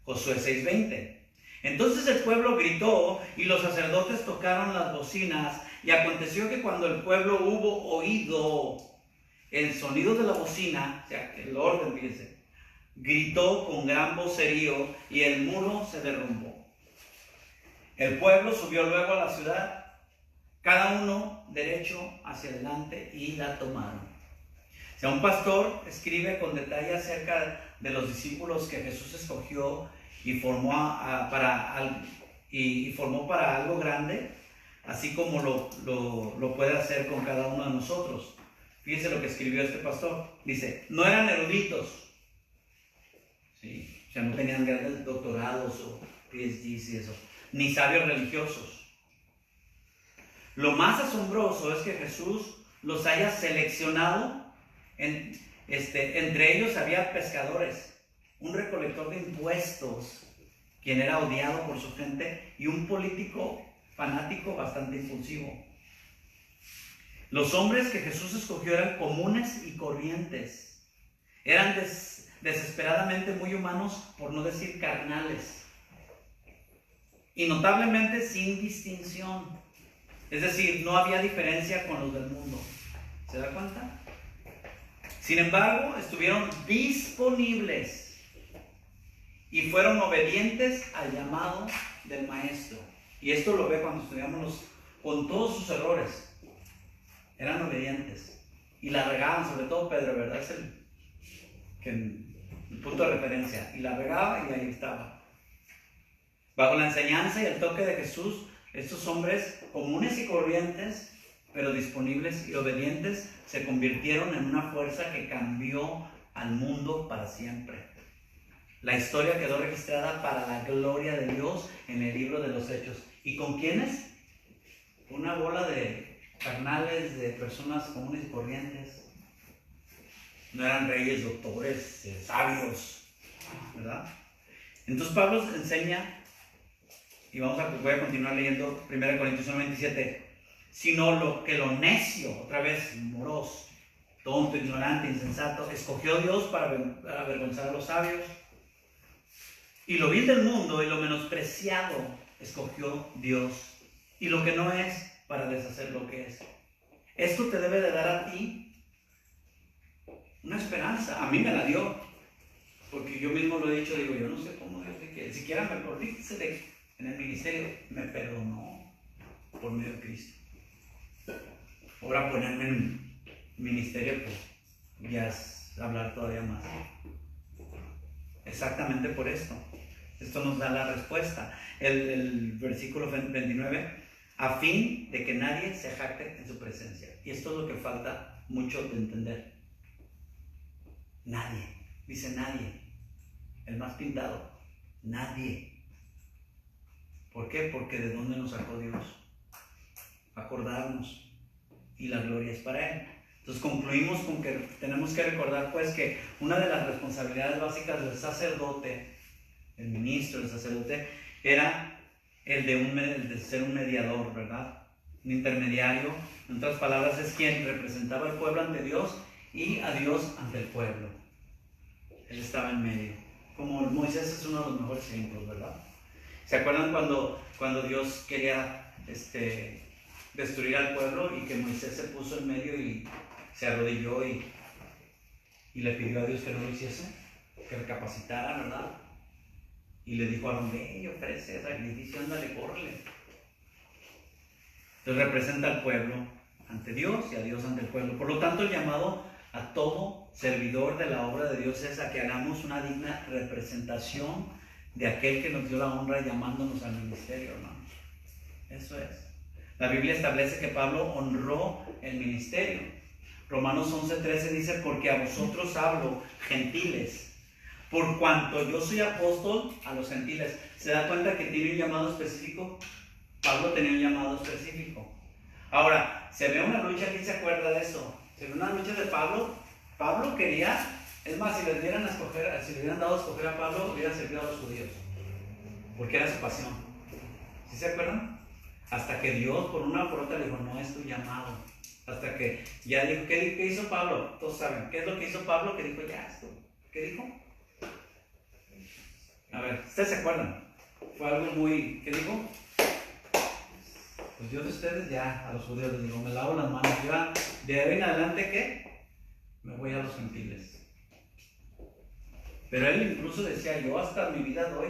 Josué 6:20. Entonces el pueblo gritó, y los sacerdotes tocaron las bocinas, Y aconteció que cuando el pueblo hubo oído el sonido de la bocina, o sea, el orden, fíjense, gritó con gran vocerío y el muro se derrumbó. El pueblo subió luego a la ciudad, cada uno derecho hacia adelante, y la tomaron. O sea, un pastor escribe con detalle acerca de los discípulos que Jesús escogió y formó para algo grande, así como lo puede hacer con cada uno de nosotros. Fíjense lo que escribió este pastor. Dice, no eran eruditos, ¿sí? O sea, no tenían grandes doctorados o PhDs y eso, ni sabios religiosos. Lo más asombroso es que Jesús los haya seleccionado. Entre ellos había pescadores, un recolector de impuestos, quien era odiado por su gente, y un político fanático bastante impulsivo. Los hombres que Jesús escogió eran comunes y corrientes. Eran desesperadamente muy humanos, por no decir carnales. Y notablemente sin distinción. Es decir, no había diferencia con los del mundo. ¿Se da cuenta? Sin embargo, estuvieron disponibles y fueron obedientes al llamado del Maestro. Y esto lo ve cuando estudiamos con todos sus errores. Eran obedientes y la regaban, sobre todo Pedro, ¿verdad? Es el punto de referencia. Y la regaba y ahí estaba. Bajo la enseñanza y el toque de Jesús, estos hombres comunes y corrientes, pero disponibles y obedientes, se convirtieron en una fuerza que cambió al mundo para siempre. La historia quedó registrada para la gloria de Dios en el libro de los Hechos. ¿Y con quiénes? Una bola de carnales, de personas comunes y corrientes. No eran reyes, doctores, sabios, ¿verdad? Entonces Pablo enseña, y voy a continuar leyendo 1 Corintios 1:27, sino lo necio, otra vez moros, tonto, ignorante, insensato, escogió Dios para avergonzar a los sabios, y lo vil del mundo y lo menospreciado escogió Dios, y lo que no es, para deshacer lo que es. Esto te debe de dar a ti una esperanza. A mí me la dio, porque yo mismo lo he dicho, digo, yo no sé cómo Dios, que siquiera me corrige en el ministerio, me perdonó por medio de Cristo. Ahora ponerme en ministerio, pues ya es hablar todavía más. Exactamente por esto. Esto nos da la respuesta. El versículo 29, a fin de que nadie se jacte en su presencia. Y esto es lo que falta mucho de entender. Nadie, dice nadie, el más pintado, nadie. ¿Por qué? Porque ¿de dónde nos sacó Dios? Acordarnos. Y la gloria es para Él. Entonces concluimos con que tenemos que recordar pues que una de las responsabilidades básicas del sacerdote, el ministro, el sacerdote, era el de ser un mediador, ¿verdad? Un intermediario. En otras palabras, es quien representaba al pueblo ante Dios y a Dios ante el pueblo. Él estaba en medio. Como Moisés es uno de los mejores ejemplos, ¿verdad? ¿Se acuerdan cuando Dios quería destruir al pueblo y que Moisés se puso en medio y se arrodilló y le pidió a Dios que no lo hiciese, que recapacitara, ¿verdad? Y le dijo a Aarón, ve y ofrece sacrificio, ándale, córrele. Entonces representa al pueblo ante Dios y a Dios ante el pueblo. Por lo tanto, el llamado a todo servidor de la obra de Dios es a que hagamos una digna representación de aquel que nos dio la honra llamándonos al ministerio, hermanos. Eso es. La Biblia establece que Pablo honró el ministerio. Romanos 11:13 dice, porque a vosotros hablo, gentiles, por cuanto yo soy apóstol a los gentiles. ¿Se da cuenta que tiene un llamado específico? Pablo tenía un llamado específico. Ahora, se ve una lucha, ¿quién se acuerda de eso? Se ve una lucha de Pablo. Pablo quería, es más, si le hubieran dado a escoger a Pablo, hubiera servido a los judíos, porque era su pasión. ¿Sí se acuerdan? Hasta que Dios por una o por otra le dijo, no es tu llamado. Hasta que ya dijo, ¿qué hizo Pablo? Todos saben, ¿qué es lo que hizo Pablo? Que dijo, ya esto. ¿Qué dijo? A ver, ¿ustedes se acuerdan? Fue algo muy, ¿qué dijo? Pues yo de ustedes ya, a los judíos les digo, me lavo las manos. Ya, de ahí en adelante, ¿qué? Me voy a los gentiles. Pero él incluso decía, yo hasta mi vida doy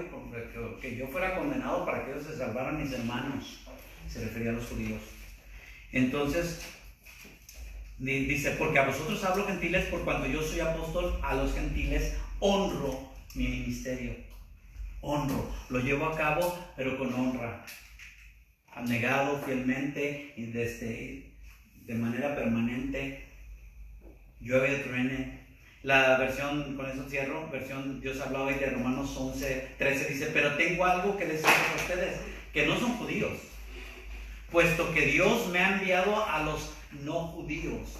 que yo fuera condenado para que ellos se salvaran mis hermanos. Se refería a los judíos. Entonces, dice, porque a vosotros hablo gentiles, por cuanto yo soy apóstol, a los gentiles honro mi ministerio. Honro, lo llevo a cabo, pero con honra. Abnegado fielmente y de manera permanente. Llueve y truene. La versión, con eso cierro, versión Dios habla hoy de Romanos 11:13, dice, pero tengo algo que decirles a ustedes, que no son judíos, puesto que Dios me ha enviado a los no judíos.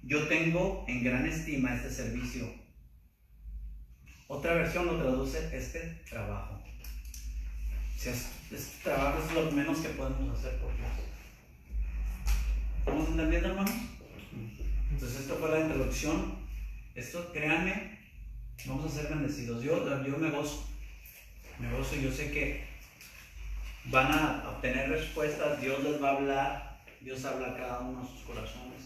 Yo tengo en gran estima este servicio. Otra versión lo traduce, este trabajo. Este trabajo es lo menos que podemos hacer por Dios. ¿Estamos entendiendo, hermanos? Entonces, esto fue la introducción. Esto, créanme, vamos a ser bendecidos. Yo me gozo. Y yo sé que van a obtener respuestas. Dios les va a hablar. Dios habla a cada uno de sus corazones.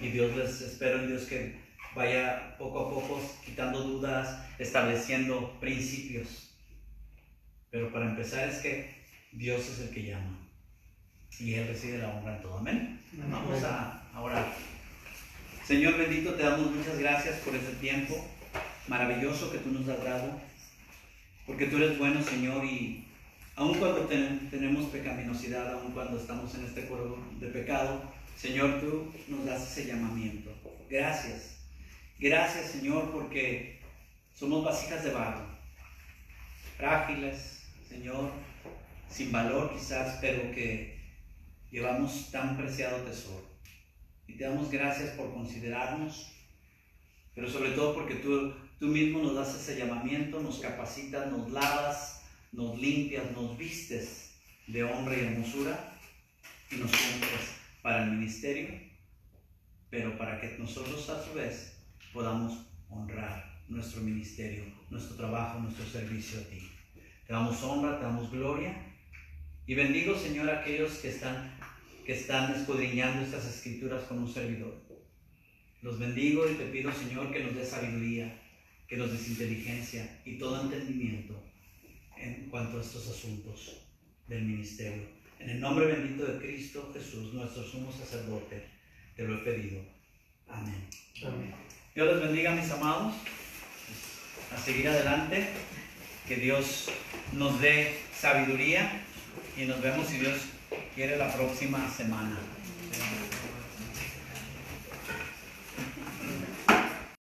Y Dios les espero en Dios que vaya poco a poco quitando dudas, estableciendo principios. Pero para empezar es que Dios es el que llama. Y Él recibe la honra en todo. Amén. Vamos a orar. Señor bendito, te damos muchas gracias por este tiempo maravilloso que tú nos has dado, porque tú eres bueno, Señor, y aun cuando tenemos pecaminosidad, aun cuando estamos en este corredor de pecado, Señor, tú nos das ese llamamiento. Gracias, Señor, porque somos vasijas de barro, frágiles, Señor, sin valor quizás, pero que llevamos tan preciado tesoro. Y te damos gracias por considerarnos, pero sobre todo porque tú mismo nos das ese llamamiento, nos capacitas, nos lavas, nos limpias, nos vistes de honra y hermosura y nos unges para el ministerio, pero para que nosotros a su vez podamos honrar nuestro ministerio, nuestro trabajo, nuestro servicio a ti. Te damos honra, te damos gloria y bendigo, Señor, a aquellos que están escudriñando estas escrituras con un servidor. Los bendigo y te pido, Señor, que nos des sabiduría, que nos des inteligencia y todo entendimiento en cuanto a estos asuntos del ministerio. En el nombre bendito de Cristo Jesús, nuestro sumo sacerdote, te lo he pedido. Amén. Amén. Dios les bendiga, mis amados, a seguir adelante, que Dios nos dé sabiduría y nos vemos, si Dios quiere, la próxima semana.